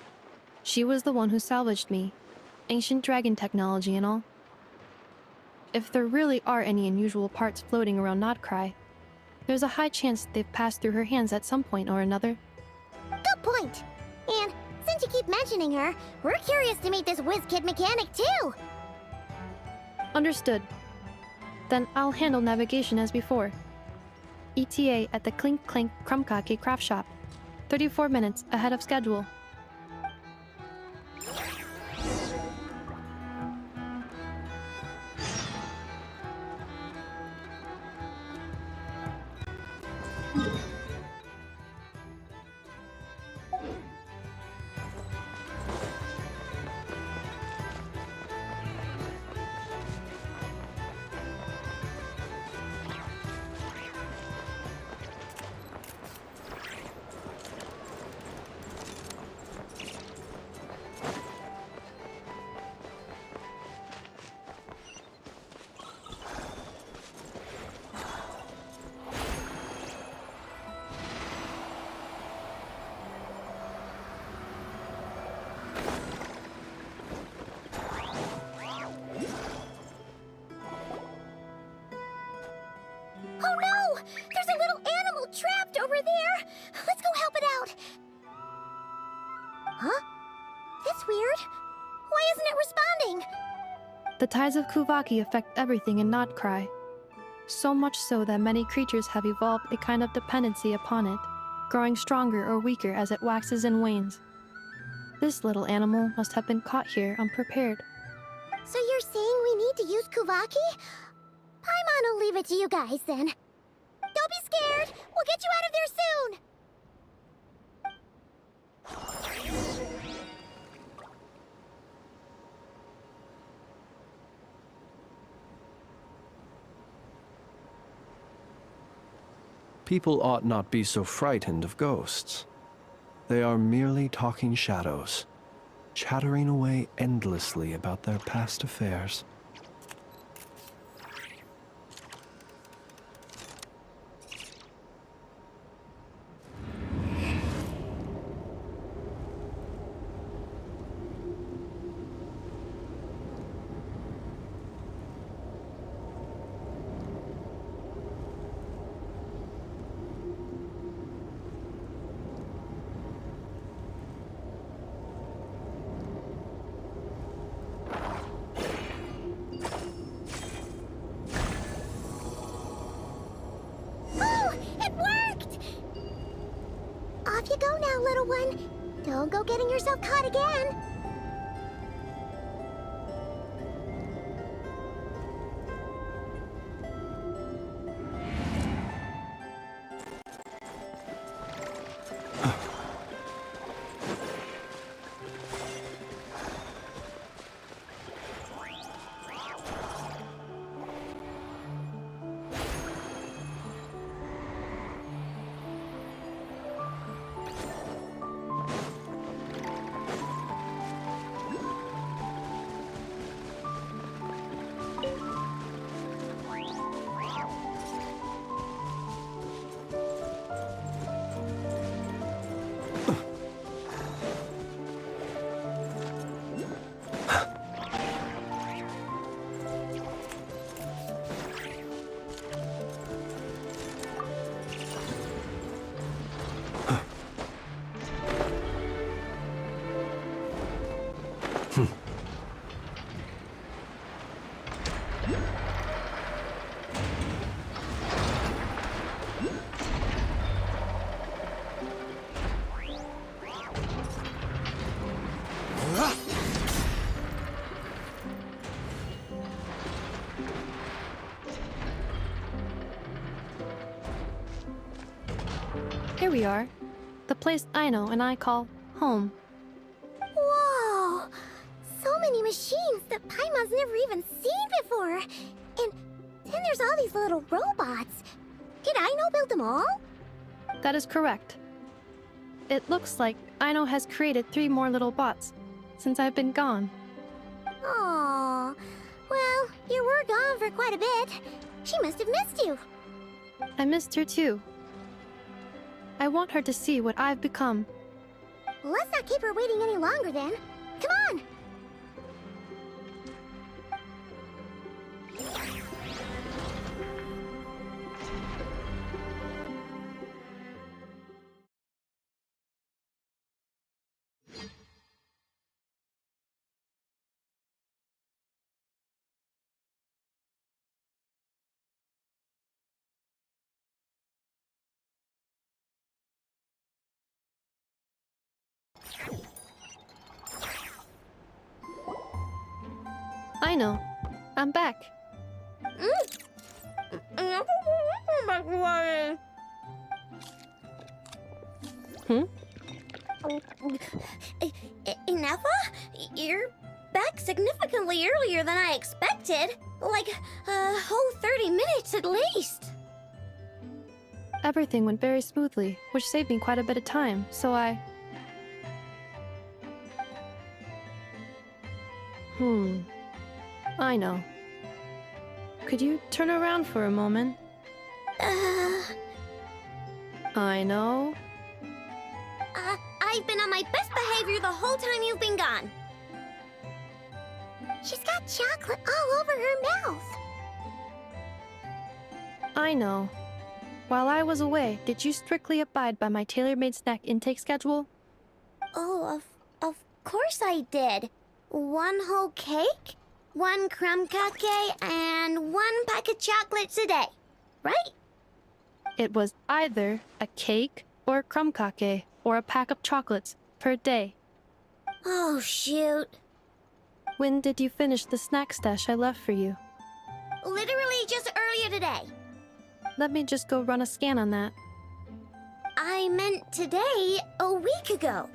she was the one who salvaged me, ancient dragon technology and all. If there really are any unusual parts floating around Nodcry, there's a high chance they've passed through her hands at some point or another. Good point. And since you keep mentioning her, we're curious to meet this whiz-kid mechanic too. Understood. Then I'll handle navigation as before. ETA at the Clink Clink Krumkake craft shop. 34 minutes ahead of schedule. Oh no! There's a little animal trapped over there! Let's go help it out! Huh? That's weird. Why isn't it responding? The tides of Kuvaki affect everything in Nodcry. So much so that many creatures have evolved a kind of dependency upon it, growing stronger or weaker as it waxes and wanes. This little animal must have been caught here unprepared. So you're saying we need to use Kuvaki? Paimon will leave it to you guys then. Don't be scared! We'll get you out of there soon! People ought not be so frightened of ghosts. They are merely talking shadows, chattering away endlessly about their past affairs. Off you go now, little one. Don't go getting yourself caught again. Here we are. The place Aino and I call home. Whoa! So many machines that Paimon's never even seen before. And then there's all these little robots. Did Aino build them all? That is correct. It looks like Aino has created 3 more little bots since I've been gone. Aww. Well, you were gone for quite a bit. She must have missed you. I missed her too. I want her to see what I've become. Let's not keep her waiting any longer then. Come on! Aino, I'm back. Hmm? Ineffa? You're back significantly earlier than I expected. Like, a whole 30 minutes at least. Everything went very smoothly, which saved me quite a bit of time, so I... I know. Could you turn around for a moment? I know. I've been on my best behavior the whole time you've been gone. She's got chocolate all over her mouth. I know. While I was away, did you strictly abide by my tailor-made snack intake schedule? Oh, of course I did. 1 whole cake, 1 crumb cake, and 1 pack of chocolates a day, right? It was either a cake or a crumb cake or a pack of chocolates per day. Oh, shoot. When did you finish the snack stash I left for you? Literally just earlier today. Let me just go run a scan on that. I meant today, a week ago.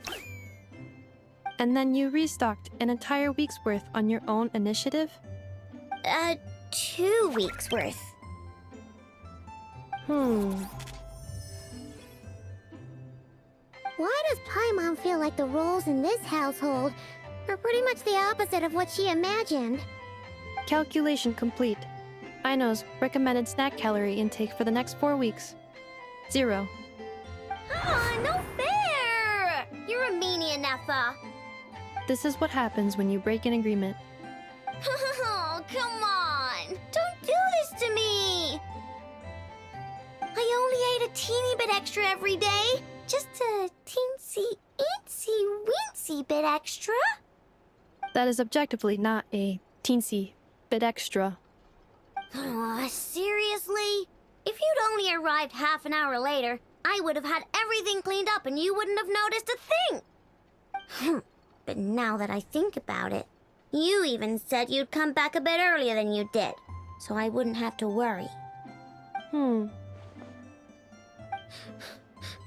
And then you restocked an entire week's worth on your own initiative? 2 weeks worth. Why does Paimon feel like the roles in this household are pretty much the opposite of what she imagined? Calculation complete. Aino's recommended snack calorie intake for the next 4 weeks. 0. Ah, no fair! You're a meanie, Ineffa. This is what happens when you break an agreement. Oh, come on! Don't do this to me! I only ate a teeny bit extra every day. Just a teensy bit extra. That is objectively not a teensy bit extra. Oh, seriously? If you'd only arrived half an hour later, I would have had everything cleaned up and you wouldn't have noticed a thing. But now that I think about it, you even said you'd come back a bit earlier than you did, so I wouldn't have to worry.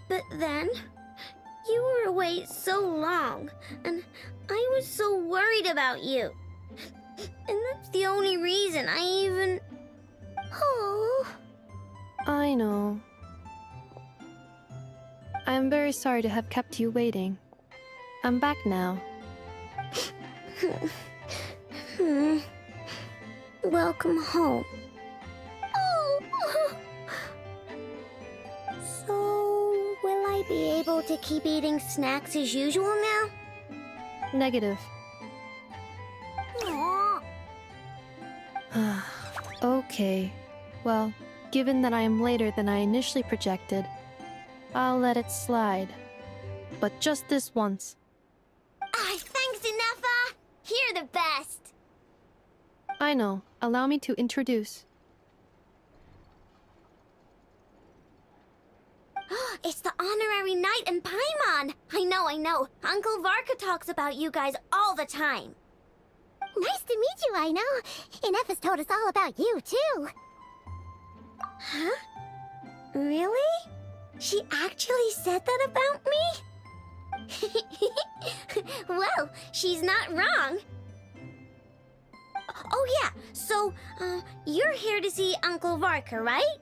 But then, you were away so long, and I was so worried about you. And that's the only reason I even... Oh. I know. I am very sorry to have kept you waiting. I'm back now. Welcome home. Oh. So, will I be able to keep eating snacks as usual now? Negative. Aww. Okay. Well, given that I am later than I initially projected, I'll let it slide. But just this once. Thanks, Ineffa! You're the best! I know. Allow me to introduce. It's the honorary knight and Paimon! I know. Uncle Varka talks about you guys all the time. Nice to meet you, Aino. Ineffa's told us all about you, too. Huh? Really? She actually said that about me? Well, she's not wrong. Oh yeah, so, you're here to see Uncle Varka, right?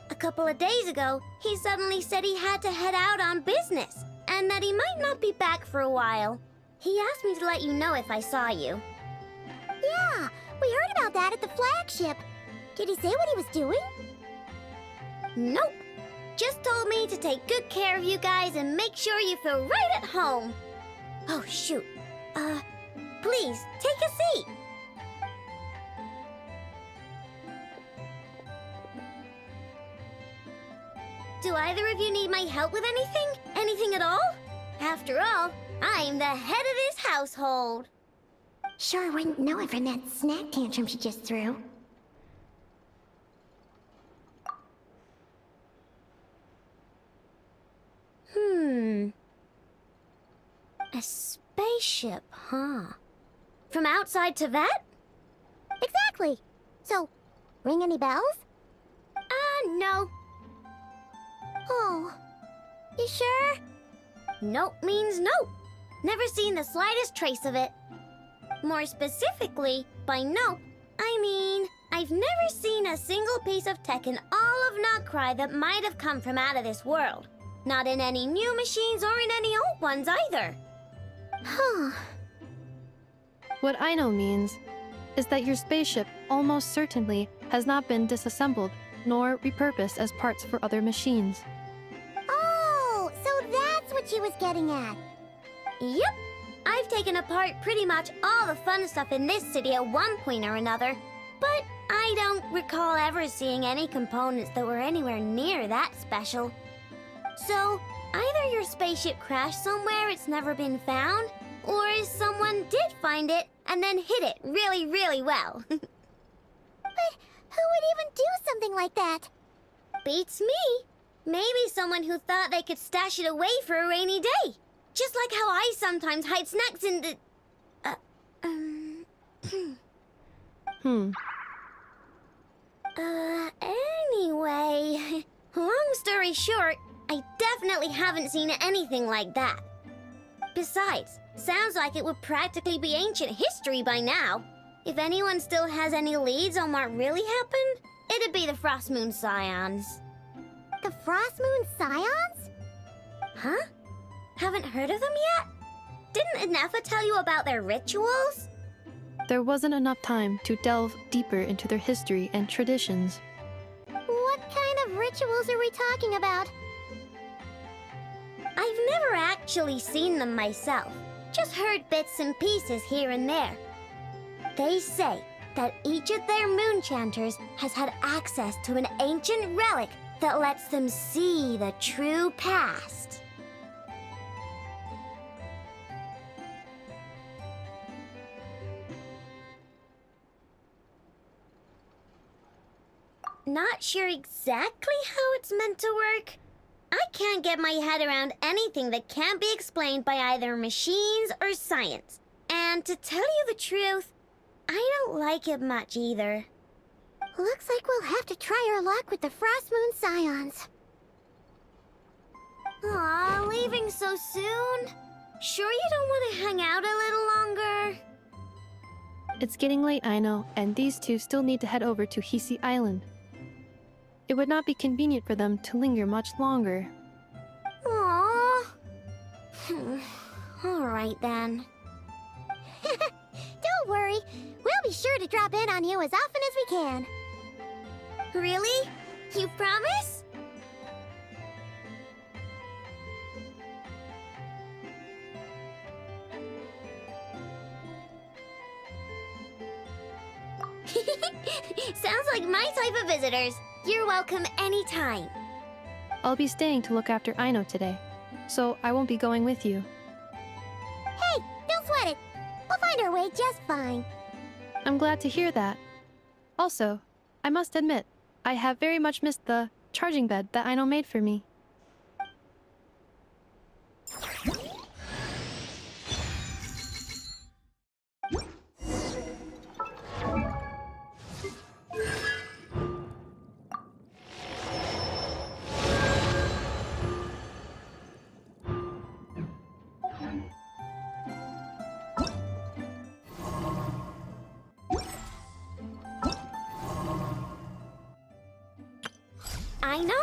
A couple of days ago, he suddenly said he had to head out on business, and that he might not be back for a while. He asked me to let you know if I saw you. Yeah, we heard about that at the flagship. Did he say what he was doing? Nope. Just told me to take good care of you guys and make sure you feel right at home. Oh, shoot. Please, take a seat. Do either of you need my help with anything? Anything at all? After all, I'm the head of this household. Sure wouldn't know it from that snack tantrum she just threw. A spaceship, huh? From outside to that? Exactly. So, ring any bells? No. Oh, you sure? Nope means nope. Never seen the slightest trace of it. More specifically, by nope, I mean, I've never seen a single piece of tech in all of Notcry that might have come from out of this world. Not in any new machines or in any old ones either. Huh. What Aino means is that your spaceship almost certainly has not been disassembled nor repurposed as parts for other machines. Oh, so that's what she was getting at. Yep. I've taken apart pretty much all the fun stuff in this city at one point or another, but I don't recall ever seeing any components that were anywhere near that special. So, either your spaceship crashed somewhere it's never been found, or someone did find it and then hid it really, really well. But who would even do something like that? Beats me. Maybe someone who thought they could stash it away for a rainy day. Just like how I sometimes hide snacks in the... Anyway... Long story short, I definitely haven't seen anything like that. Besides, sounds like it would practically be ancient history by now. If anyone still has any leads on what really happened, it'd be the Frost Moon Scions. The Frost Moon Scions? Huh? Haven't heard of them yet? Didn't Inefa tell you about their rituals? There wasn't enough time to delve deeper into their history and traditions. What kind of rituals are we talking about? I've never actually seen them myself, just heard bits and pieces here and there. They say that each of their moon chanters has had access to an ancient relic that lets them see the true past. Not sure exactly how it's meant to work. I can't get my head around anything that can't be explained by either machines or science. And to tell you the truth, I don't like it much either. Looks like we'll have to try our luck with the Frost Moon Scions. Aw, leaving so soon? Sure you don't want to hang out a little longer? It's getting late, I know, and these two still need to head over to Hisi Island. It would not be convenient for them to linger much longer. Aww. Alright then. Don't worry. We'll be sure to drop in on you as often as we can. Really? You promise? Sounds like my type of visitors. You're welcome anytime. I'll be staying to look after Aino today, so I won't be going with you. Hey, don't sweat it. We'll find our way just fine. I'm glad to hear that. Also, I must admit, I have very much missed the charging bed that Aino made for me. Aino?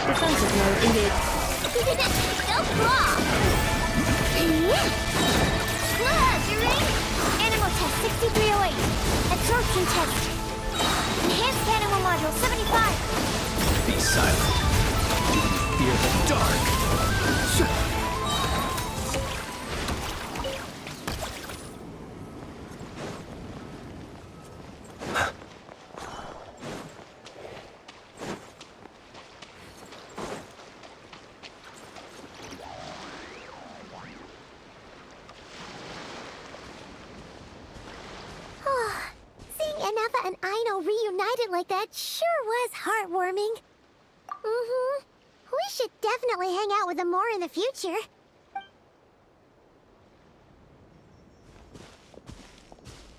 Defensive mode engaged. Go claw! Conjuring! Animal test 6308. Absorption test. Enhanced animal module 75. Be silent. Fear the dark. Seeing Anafa and Aino reunited like that sure was heartwarming. We should definitely hang out with them more in the future.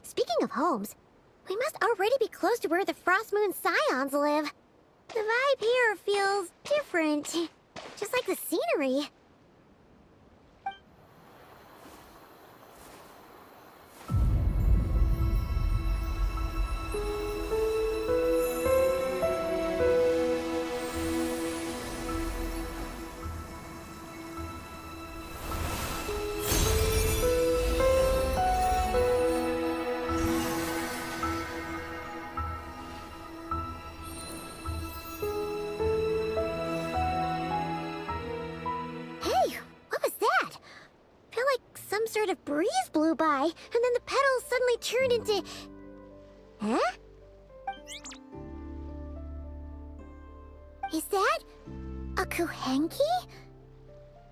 Speaking of homes, we must already be close to where the Frost Moon Scions live. The vibe here feels different, just like the scenery. Sort of breeze blew by, and then the petals suddenly turned into... Huh? Is that... a Kuhenki?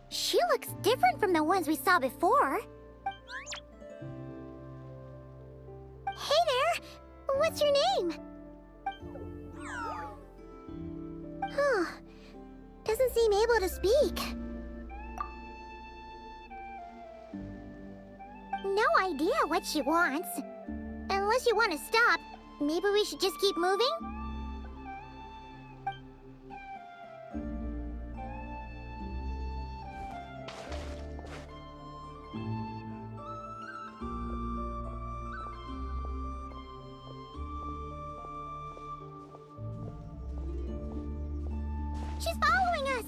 She looks different from the ones we saw before. Hey there! What's your name? Huh. Doesn't seem able to speak. No idea what she wants. Unless you want to stop, maybe we should just keep moving? She's following us!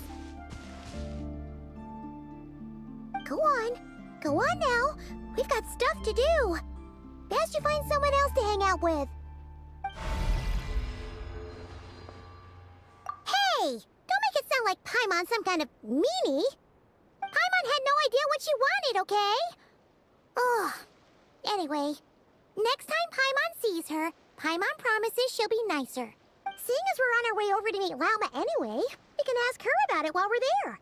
Go on. Go on now. We've got stuff to do. Best you find someone else to hang out with. Hey! Don't make it sound like Paimon's some kind of meanie. Paimon had no idea what she wanted, okay? Ugh. Anyway, next time Paimon sees her, Paimon promises she'll be nicer. Seeing as we're on our way over to meet Lauma anyway, we can ask her about it while we're there.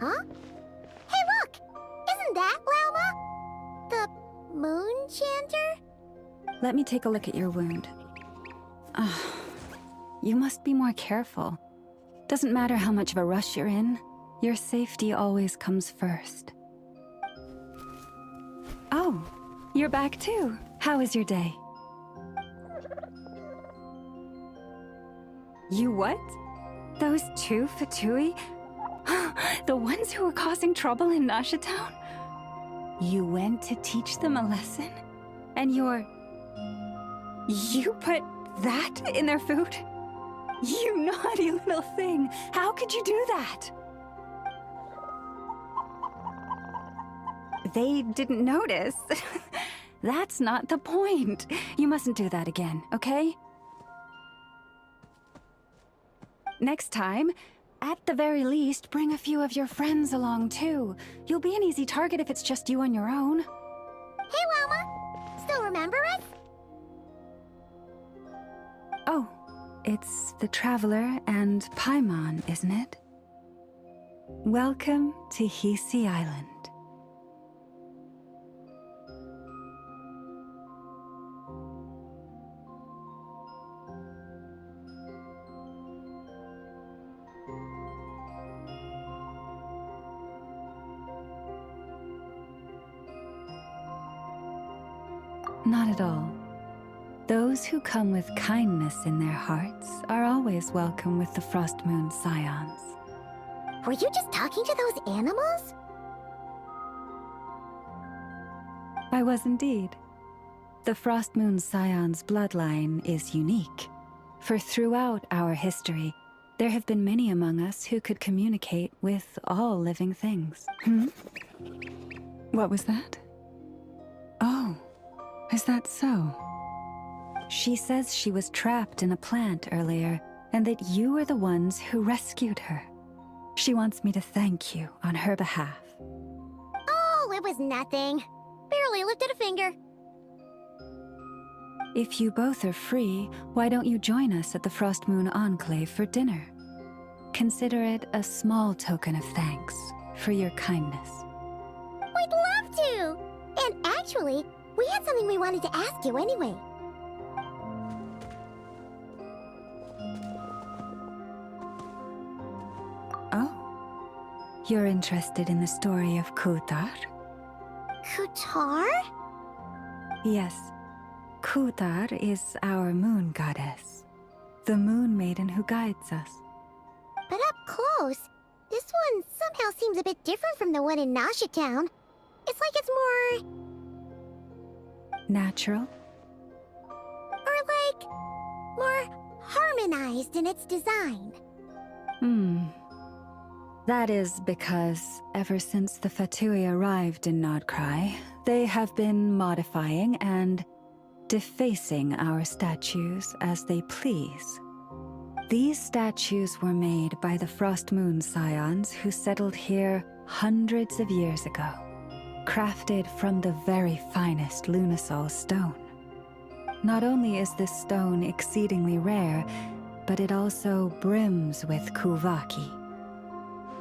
Huh? Hey, look! Isn't that Lauma? The moon chanter? Let me take a look at your wound. You must be more careful. Doesn't matter how much of a rush you're in, your safety always comes first. Oh, you're back too. How was your day? You what? Those two Fatui? The ones who were causing trouble in Nasha Town? You went to teach them a lesson? And you put that in their food? You naughty little thing! How could you do that? They didn't notice. That's not the point. You mustn't do that again, okay? Next time, at the very least, bring a few of your friends along too. You'll be an easy target if it's just you on your own. Hey, Lauma! Still remember us? Oh, it's the Traveler and Paimon, isn't it? Welcome to Hisi Island. Not at all. Those who come with kindness in their hearts are always welcome with the Frost Moon Scions. Were you just talking to those animals? I was indeed. The Frost Moon Scions bloodline is unique, for throughout our history, there have been many among us who could communicate with all living things. What was that? Oh, is that so? She says she was trapped in a plant earlier, and that you were the ones who rescued her. She wants me to thank you on her behalf. Oh, it was nothing. Barely lifted a finger. If you both are free, why don't you join us at the Frost Moon Enclave for dinner? Consider it a small token of thanks for your kindness. We'd love to! And actually, we had something we wanted to ask you anyway. Oh, you're interested in the story of Kutar? Kutar? Yes. Kutar is our moon goddess, the moon maiden who guides us. But up close, this one somehow seems a bit different from the one in Nasha Town. It's like it's more... natural? Or like... more harmonized in its design. That is because ever since the Fatui arrived in Nodcry, they have been modifying and defacing our statues as they please. These statues were made by the Frost Moon Scions who settled here hundreds of years ago, crafted from the very finest Lunasol stone. Not only is this stone exceedingly rare, but it also brims with Kuvaki.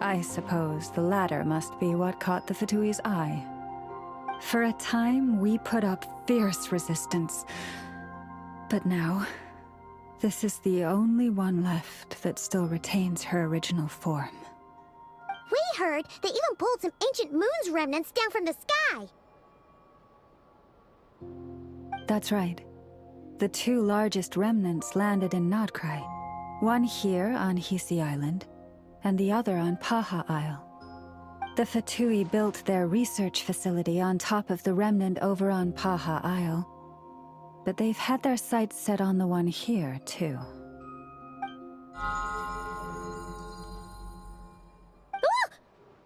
I suppose the latter must be what caught the Fatui's eye. For a time, we put up fierce resistance. But now, this is the only one left that still retains her original form. We heard they even pulled some ancient moon's remnants down from the sky. That's right. The two largest remnants landed in Nodcry. One here on Hisi Island, and the other on Paha Isle. The Fatui built their research facility on top of the remnant over on Paha Isle, but they've had their sights set on the one here, too.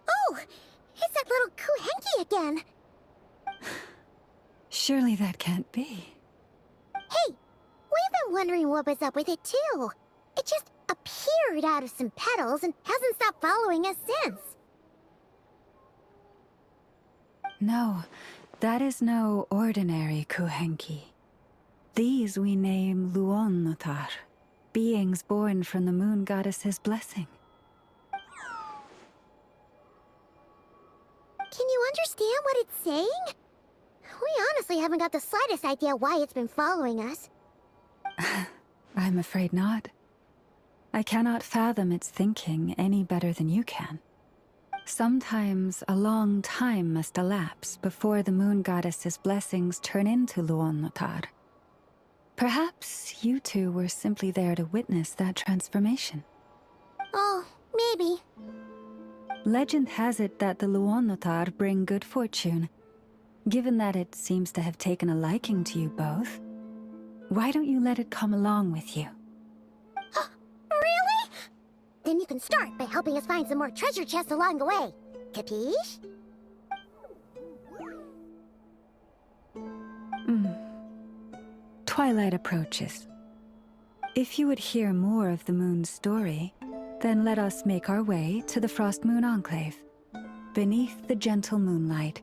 Oh! It's that little Kuhenki again! Surely that can't be. Hey! We've been wondering what was up with it, too. It just appeared out of some petals and hasn't stopped following us since. No, that is no ordinary Kuhenki. These we name Luonnotar, beings born from the moon goddess's blessing. understand what it's saying? We honestly haven't got the slightest idea why it's been following us. I'm afraid not. I cannot fathom its thinking any better than you can. Sometimes a long time must elapse before the moon goddess's blessings turn into Luon-Notar. Perhaps you two were simply there to witness that transformation. Oh, maybe. Legend has it that the Luon-Notar bring good fortune. Given that it seems to have taken a liking to you both, why don't you let it come along with you? Really? Then you can start by helping us find some more treasure chests along the way. Capiche? Twilight approaches. If you would hear more of the moon's story, then let us make our way to the Frost Moon Enclave. Beneath the gentle moonlight,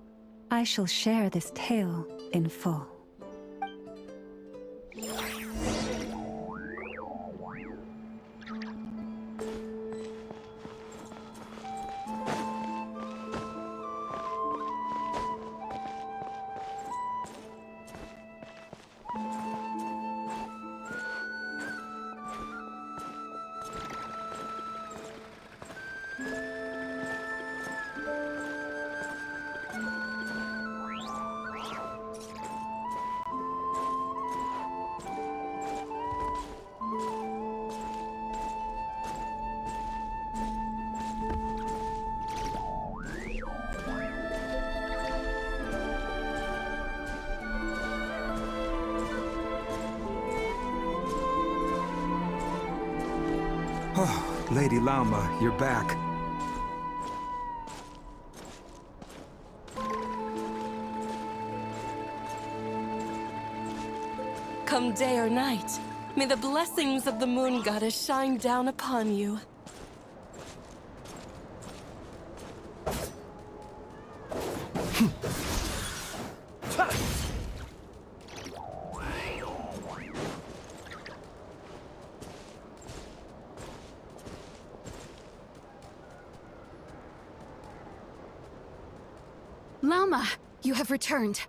I shall share this tale in full. Oh, Lady Lauma, you're back. Come day or night, may the blessings of the moon goddess shine down upon you. Lauma, you have returned.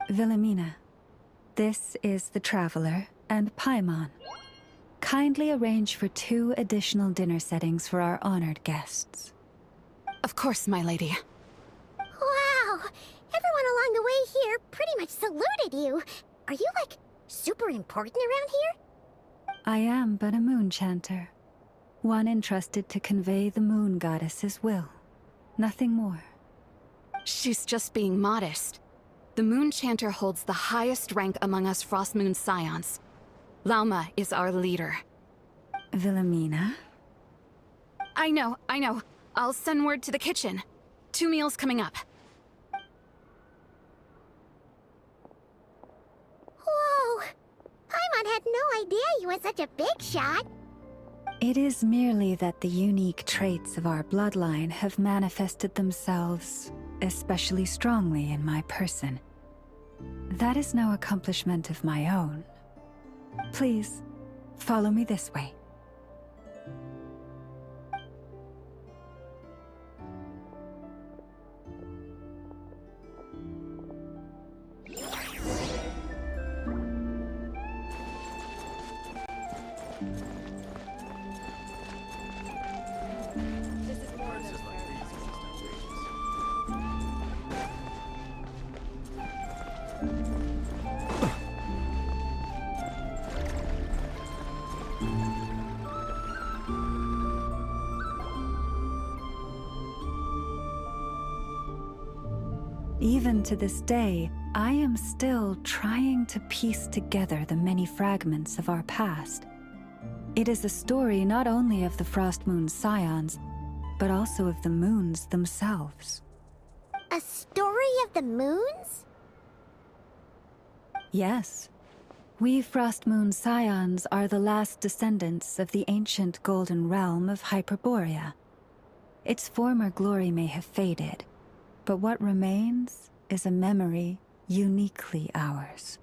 Wilhelmina, this is the Traveler and Paimon. Kindly arrange for 2 additional dinner settings for our honored guests. Of course, my lady. Wow! Everyone along the way here pretty much saluted you. Are you, like, super important around here? I am but a moon chanter, one entrusted to convey the moon goddess's will. Nothing more. She's just being modest. The Moon Chanter holds the highest rank among us Frost Moon Scions. Lauma is our leader. Wilhelmina? I know. I'll send word to the kitchen. 2 meals coming up. Whoa! Paimon had no idea you were such a big shot. It is merely that the unique traits of our bloodline have manifested themselves especially strongly in my person. That is no accomplishment of my own. Please, follow me this way. Even to this day, I am still trying to piece together the many fragments of our past. It is a story not only of the Frost Moon Scions, but also of the moons themselves. A story of the moons? Yes. We Frost Moon Scions are the last descendants of the ancient golden realm of Hyperborea. Its former glory may have faded, but what remains is a memory uniquely ours.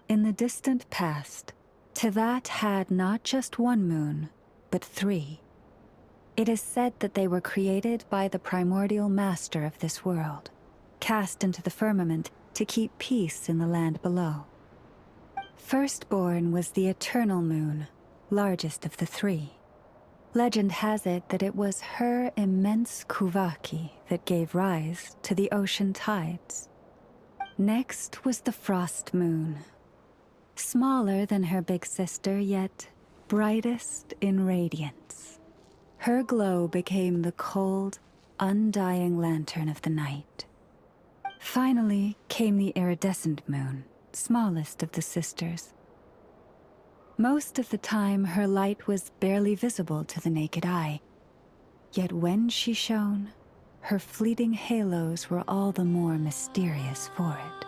In the distant past, Tevat had not just 1 moon, but 3. It is said that they were created by the primordial master of this world, cast into the firmament to keep peace in the land below. Firstborn was the eternal moon, largest of the three. Legend has it that it was her immense Kuvaki that gave rise to the ocean tides. Next was the frost moon. Smaller than her big sister, yet brightest in radiance. Her glow became the cold, undying lantern of the night. Finally came the iridescent moon, smallest of the sisters. Most of the time, her light was barely visible to the naked eye. Yet when she shone, her fleeting halos were all the more mysterious for it.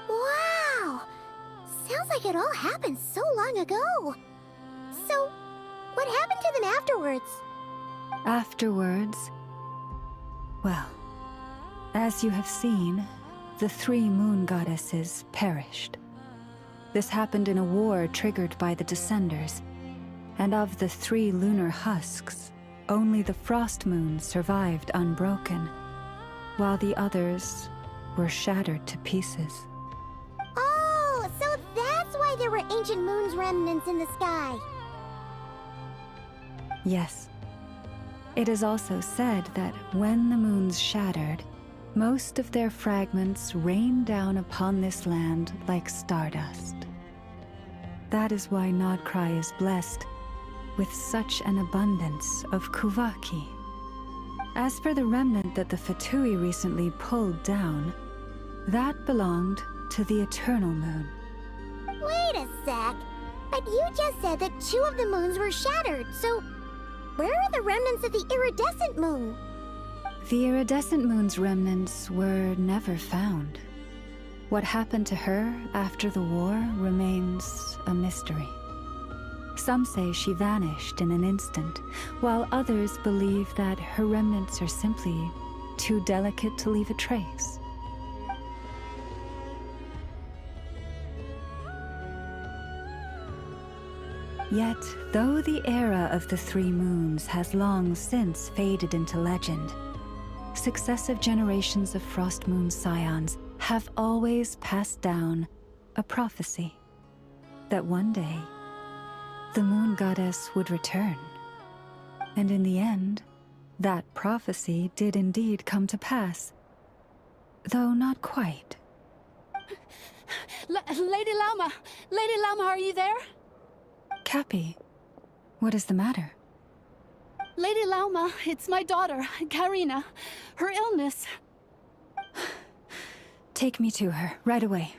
Wow! Sounds like it all happened so long ago. So, what happened to them afterwards? Afterwards, well, as you have seen, the three moon goddesses perished. This happened in a war triggered by the Descenders, and of the three lunar husks, only the frost moon survived unbroken, while the others were shattered to pieces. Oh, so that's why there were ancient moon's remnants in the sky. Yes. It is also said that when the moons shattered, most of their fragments rained down upon this land like stardust. That is why Nodcry is blessed with such an abundance of Kuvaki. As for the remnant that the Fatui recently pulled down, that belonged to the Eternal Moon. Wait a sec. But you just said that two of the moons were shattered, so where are the remnants of the iridescent moon? The iridescent moon's remnants were never found. What happened to her after the war remains a mystery. Some say she vanished in an instant, while others believe that her remnants are simply too delicate to leave a trace. Yet, though the era of the three moons has long since faded into legend, successive generations of Frost Moon scions have always passed down a prophecy that one day the moon goddess would return. And in the end, that prophecy did indeed come to pass, though not quite. Lady Lama! Lady Lama, are you there? Cappy, what is the matter? Lady Lauma, it's my daughter, Karina. Her illness. Take me to her, right away.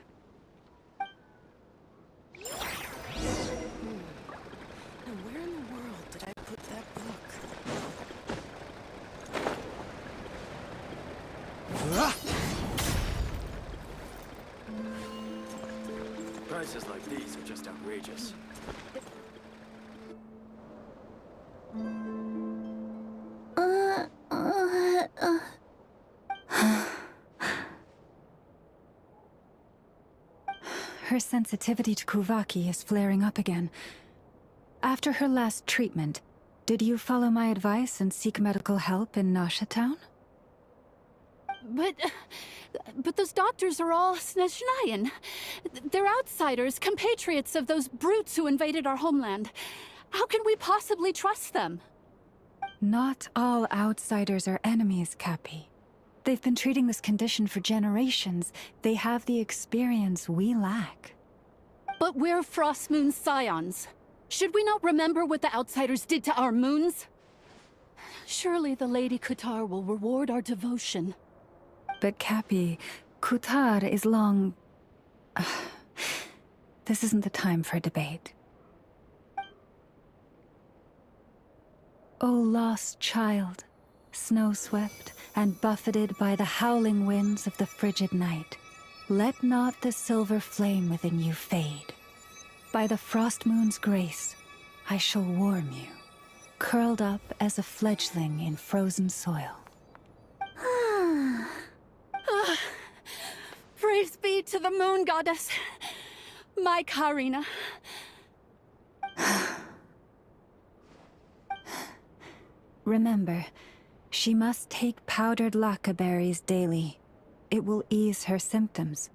And where in the world did I put that book? Prices like these are just outrageous. Her sensitivity to Kuvaki is flaring up again. After her last treatment, did you follow my advice and seek medical help in Nasha Town? But those doctors are all Snezhnayan. They're outsiders, compatriots of those brutes who invaded our homeland. How can we possibly trust them? Not all outsiders are enemies, Cappy. They've been treating this condition for generations. They have the experience we lack. But we're Frost Moon scions. Should we not remember what the outsiders did to our moons? Surely the Lady Kutar will reward our devotion. But Cappy, Kutar is long... This isn't the time for a debate. O lost child, snow-swept and buffeted by the howling winds of the frigid night, let not the silver flame within you fade. By the frost moon's grace, I shall warm you, curled up as a fledgling in frozen soil. Praise be to the moon goddess, my Karina. Remember, she must take powdered laka berries daily. It will ease her symptoms.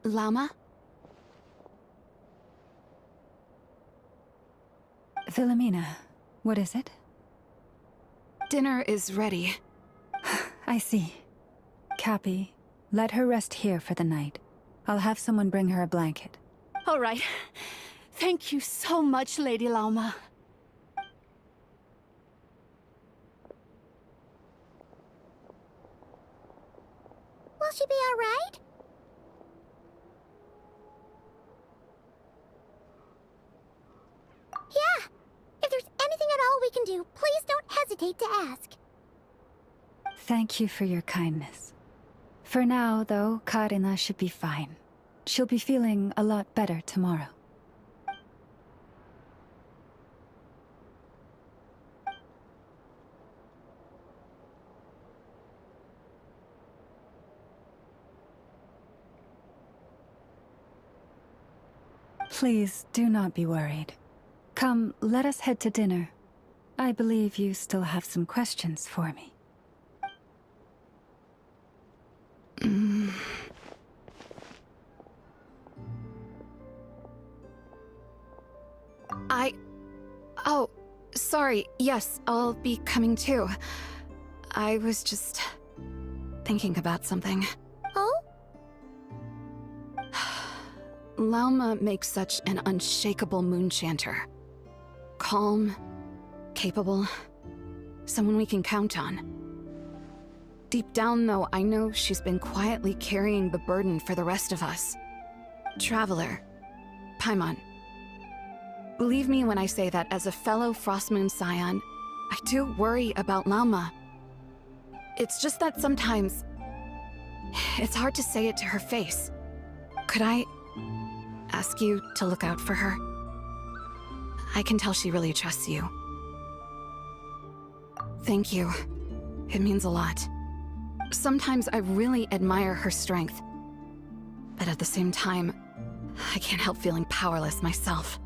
Llama? Philomena, what is it? Dinner is ready. I see. Cappy, let her rest here for the night. I'll have someone bring her a blanket. All right. Thank you so much, Lady Llama. Will she be all right? Yeah. If there's anything at all we can do, please don't hesitate to ask. Thank you for your kindness. For now, though, Karina should be fine. She'll be feeling a lot better tomorrow. Please, do not be worried. Come, let us head to dinner. I believe you still have some questions for me. Oh, sorry. Yes, I'll be coming too. I was just thinking about something. Oh? Lauma makes such an unshakable moonchanter. Calm, capable, someone we can count on. Deep down, though, I know she's been quietly carrying the burden for the rest of us. Traveler, Paimon. Believe me when I say that as a fellow Frostmoon Scion, I do worry about Lauma. It's just that sometimes it's hard to say it to her face. Could I ask you to look out for her? I can tell she really trusts you. Thank you. It means a lot. Sometimes I really admire her strength. But at the same time, I can't help feeling powerless myself.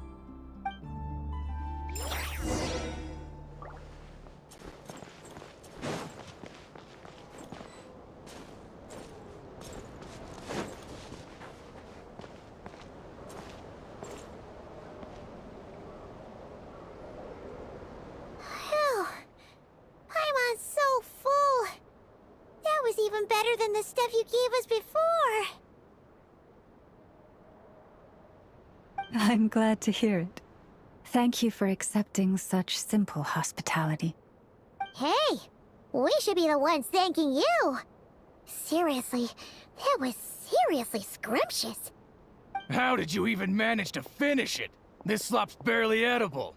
Phew. Paimon's so full. That was even better than the stuff you gave us before. I'm glad to hear it. Thank you for accepting such simple hospitality. Hey, we should be the ones thanking you. Seriously, that was seriously scrumptious. How did you even manage to finish it? This slop's barely edible.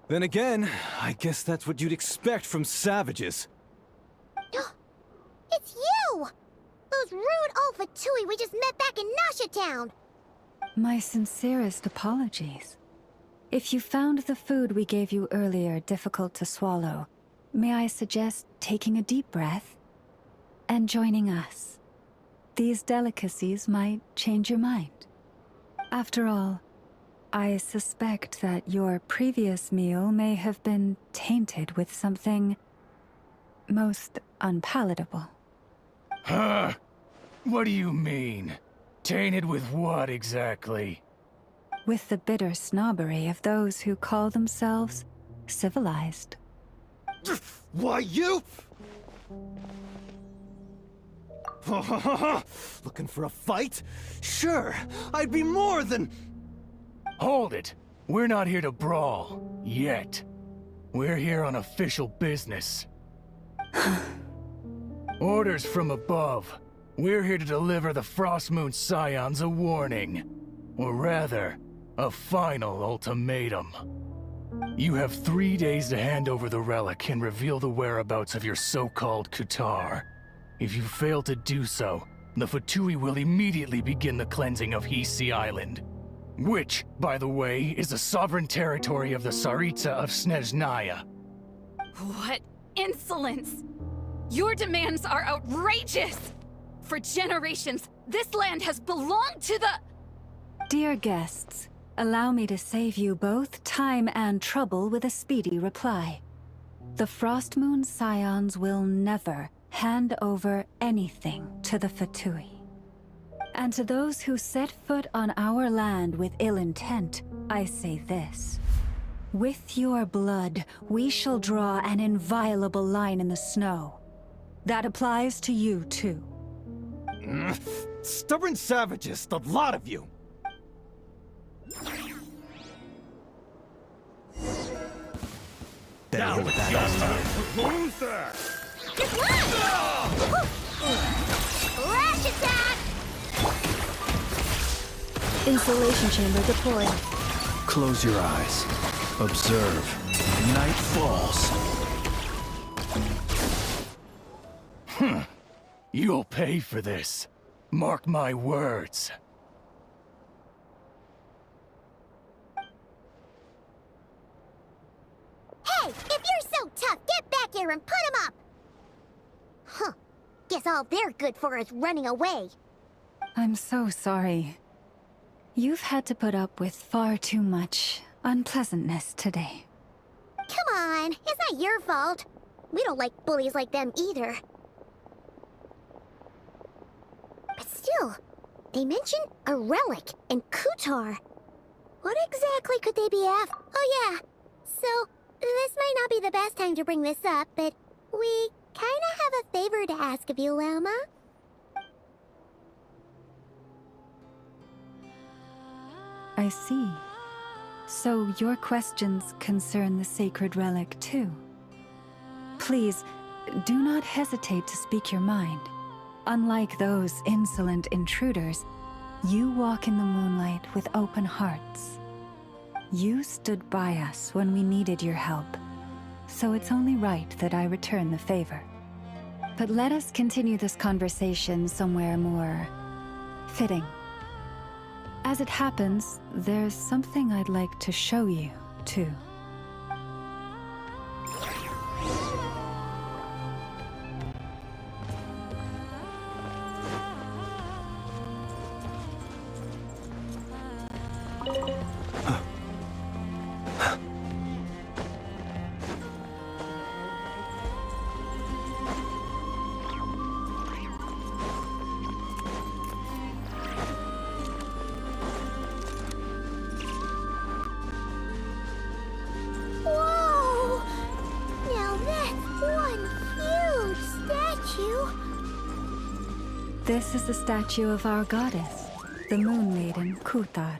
Then again, I guess that's what you'd expect from savages. It's you! Those rude old Fatui we just met back in Nasha Town! My sincerest apologies. If you found the food we gave you earlier difficult to swallow, may I suggest taking a deep breath and joining us? These delicacies might change your mind. After all, I suspect that your previous meal may have been tainted with something most unpalatable. Huh? What do you mean? Tainted with what exactly? With the bitter snobbery of those who call themselves civilized. Why, you? Looking for a fight? Sure, I'd be more than... Hold it. We're not here to brawl. Yet. We're here on official business. Orders from above. We're here to deliver the Frostmoon Scions a warning. Or rather, a final ultimatum. You have 3 days to hand over the relic and reveal the whereabouts of your so-called Kutar. If you fail to do so, the Fatui will immediately begin the cleansing of Hisi Island. Which, by the way, is the sovereign territory of the Tsaritsa of Snezhnaya. What insolence! Your demands are outrageous! For generations, this land has belonged to the... Dear guests, allow me to save you both time and trouble with a speedy reply. The Frostmoon Scions will never hand over anything to the Fatui. And to those who set foot on our land with ill intent, I say this. With your blood, we shall draw an inviolable line in the snow. That applies to you, too. Stubborn savages, the lot of you! Better hit that. Who's there? Flash attack! Insulation chamber deployed. Close your eyes. Observe. Night falls. You'll pay for this. Mark my words. Hey, if you're so tough, get back here and put him up! Huh. Guess all they're good for is running away. I'm so sorry. You've had to put up with far too much unpleasantness today. Come on, it's not your fault. We don't like bullies like them either. But still, they mention a relic and Kutar. What exactly could they be after? Oh yeah, so this might not be the best time to bring this up, but we kinda have a favor to ask of you, Lama. I see. So your questions concern the sacred relic too. Please, do not hesitate to speak your mind. Unlike those insolent intruders, you walk in the moonlight with open hearts. You stood by us when we needed your help, so it's only right that I return the favor. But let us continue this conversation somewhere more fitting. As it happens, there's something I'd like to show you, too. Whoa! Now that's one huge statue. This is the statue of our goddess, the Moon Maiden Kutar.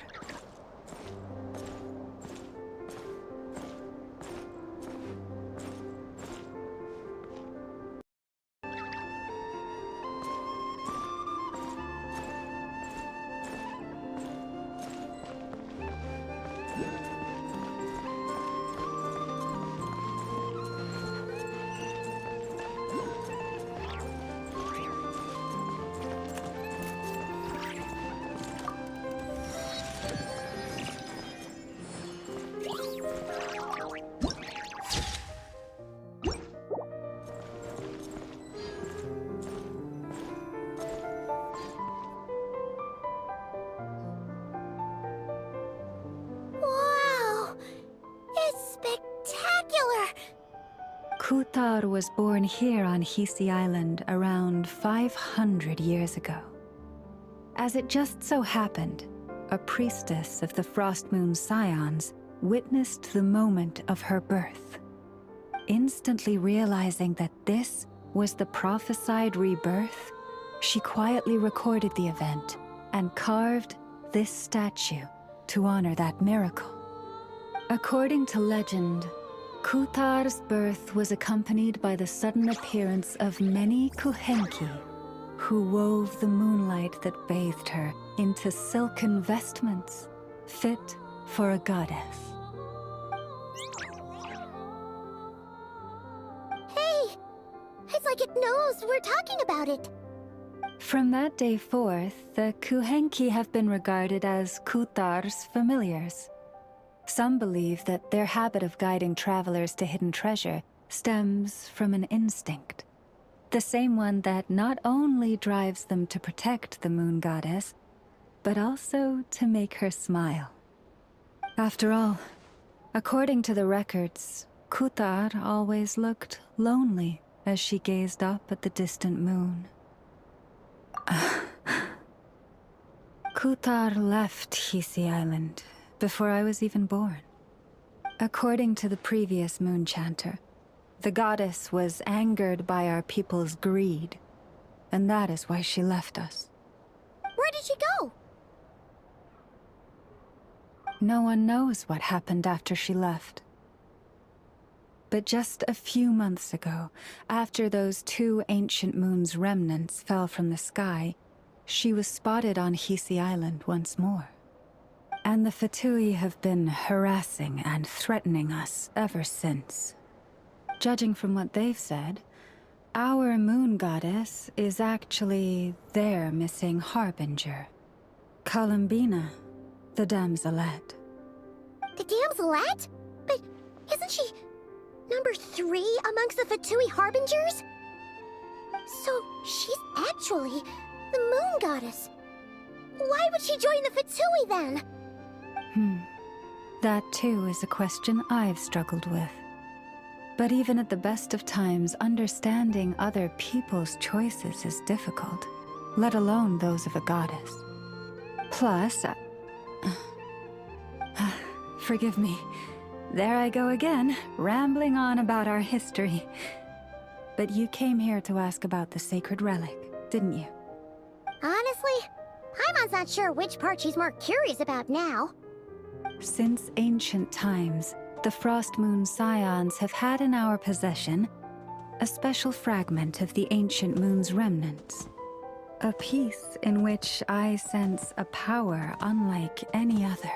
Wow! It's spectacular! Kutar was born here on Hisi Island around 500 years ago. As it just so happened, a priestess of the Frostmoon Scions witnessed the moment of her birth. Instantly realizing that this was the prophesied rebirth, she quietly recorded the event and carved this statue to honor that miracle. According to legend, Kutar's birth was accompanied by the sudden appearance of many Kuhenki, who wove the moonlight that bathed her into silken vestments fit for a goddess. Hey! It's like it knows we're talking about it. From that day forth, the Kuhenki have been regarded as Kutar's familiars. Some believe that their habit of guiding travelers to hidden treasure stems from an instinct. The same one that not only drives them to protect the moon goddess, but also to make her smile. After all, according to the records, Kutar always looked lonely as she gazed up at the distant moon. Kutar left Hisi Island before I was even born. According to the previous moon chanter, the goddess was angered by our people's greed, and that is why she left us. Where did she go? No one knows what happened after she left. But just a few months ago, after those 2 ancient moon's remnants fell from the sky, she was spotted on Hisi Island once more. And the Fatui have been harassing and threatening us ever since. Judging from what they've said, our moon goddess is actually their missing harbinger, Columbina, the damselette. The damselette? But isn't she number 3 amongst the Fatui harbingers? So she's actually the moon goddess. Why would she join the Fatui then? That too is a question I've struggled with. But even at the best of times, understanding other people's choices is difficult, let alone those of a goddess. Plus, forgive me. There I go again, rambling on about our history. But you came here to ask about the sacred relic, didn't you? Honestly, Paimon's not sure which part she's more curious about now. Since ancient times, the Frost Moon Scions have had in our possession a special fragment of the ancient moon's remnants. A piece in which I sense a power unlike any other.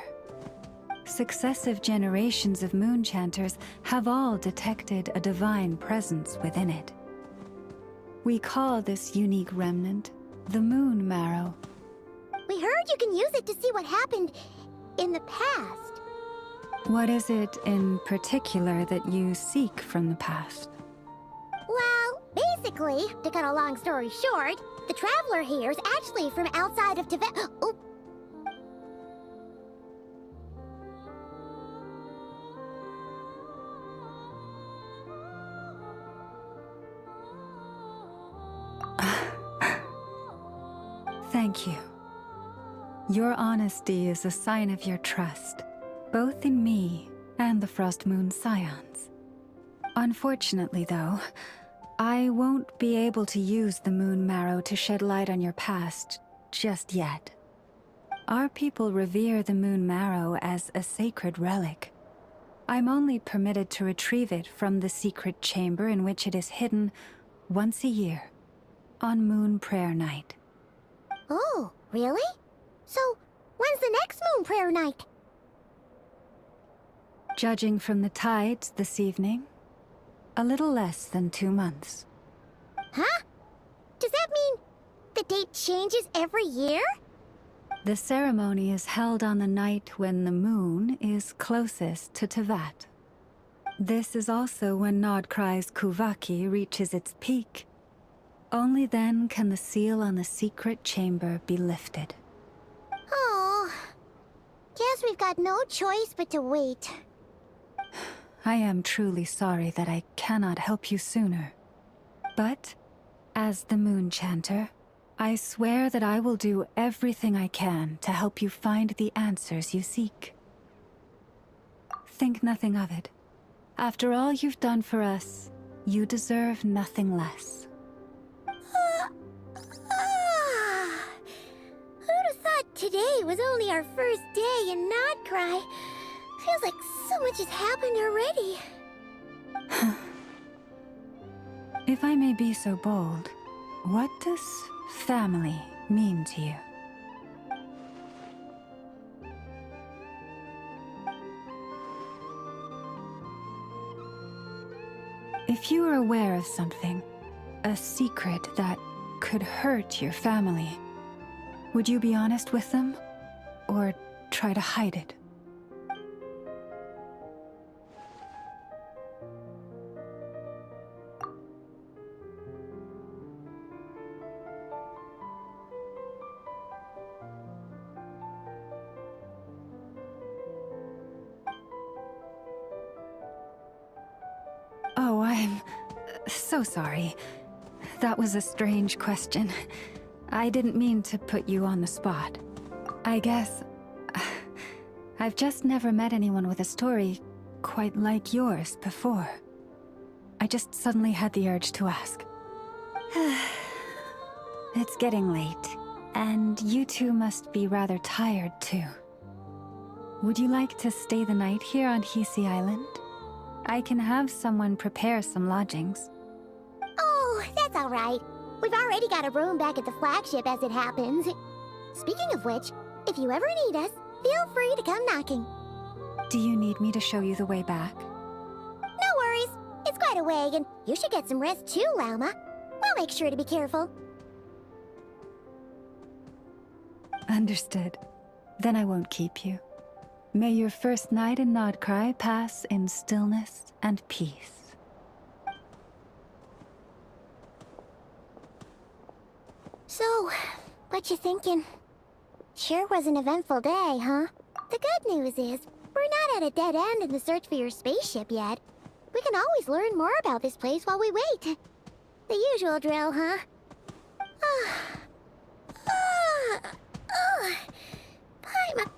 Successive generations of moon chanters have all detected a divine presence within it. We call this unique remnant the Moon Marrow. We heard you can use it to see what happened in the past. What is it in particular that you seek from the past? Well, basically, to cut a long story short, the traveler here is actually from outside of Tibet. Oh. Thank you. Your honesty is a sign of your trust, both in me and the Frost Moon Scions. Unfortunately, though, I won't be able to use the Moon Marrow to shed light on your past just yet. Our people revere the Moon Marrow as a sacred relic. I'm only permitted to retrieve it from the secret chamber in which it is hidden once a year, on Moon Prayer Night. Oh, really? So, when's the next Moon Prayer Night? Judging from the tides this evening, a little less than 2 months. Huh? Does that mean the date changes every year? The ceremony is held on the night when the moon is closest to Tevat. This is also when Nodkrai's Kuvaki reaches its peak. Only then can the seal on the secret chamber be lifted. Oh, guess we've got no choice but to wait. I am truly sorry that I cannot help you sooner. But, as the Moon Chanter, I swear that I will do everything I can to help you find the answers you seek. Think nothing of it. After all you've done for us, you deserve nothing less. Who'd have thought today was only our first day in Nodcry? Feels like so much has happened already. If I may be so bold, what does family mean to you? If you are aware of something, a secret that could hurt your family, would you be honest with them, or try to hide it? So sorry. That was a strange question. I didn't mean to put you on the spot. I guess... I've just never met anyone with a story quite like yours before. I just suddenly had the urge to ask. It's getting late, and you two must be rather tired too. Would you like to stay the night here on Hisi Island? I can have someone prepare some lodgings. Oh, that's all right. We've already got a room back at the flagship as it happens. Speaking of which, if you ever need us, feel free to come knocking. Do you need me to show you the way back? No worries. It's quite a way, and you should get some rest too, Lauma. We'll make sure to be careful. Understood. Then I won't keep you. May your first night in Nodcry pass in stillness and peace. So, what you thinking? Sure was an eventful day, huh? The good news is, we're not at a dead end in the search for your spaceship yet. We can always learn more about this place while we wait. The usual drill, huh? Paimon.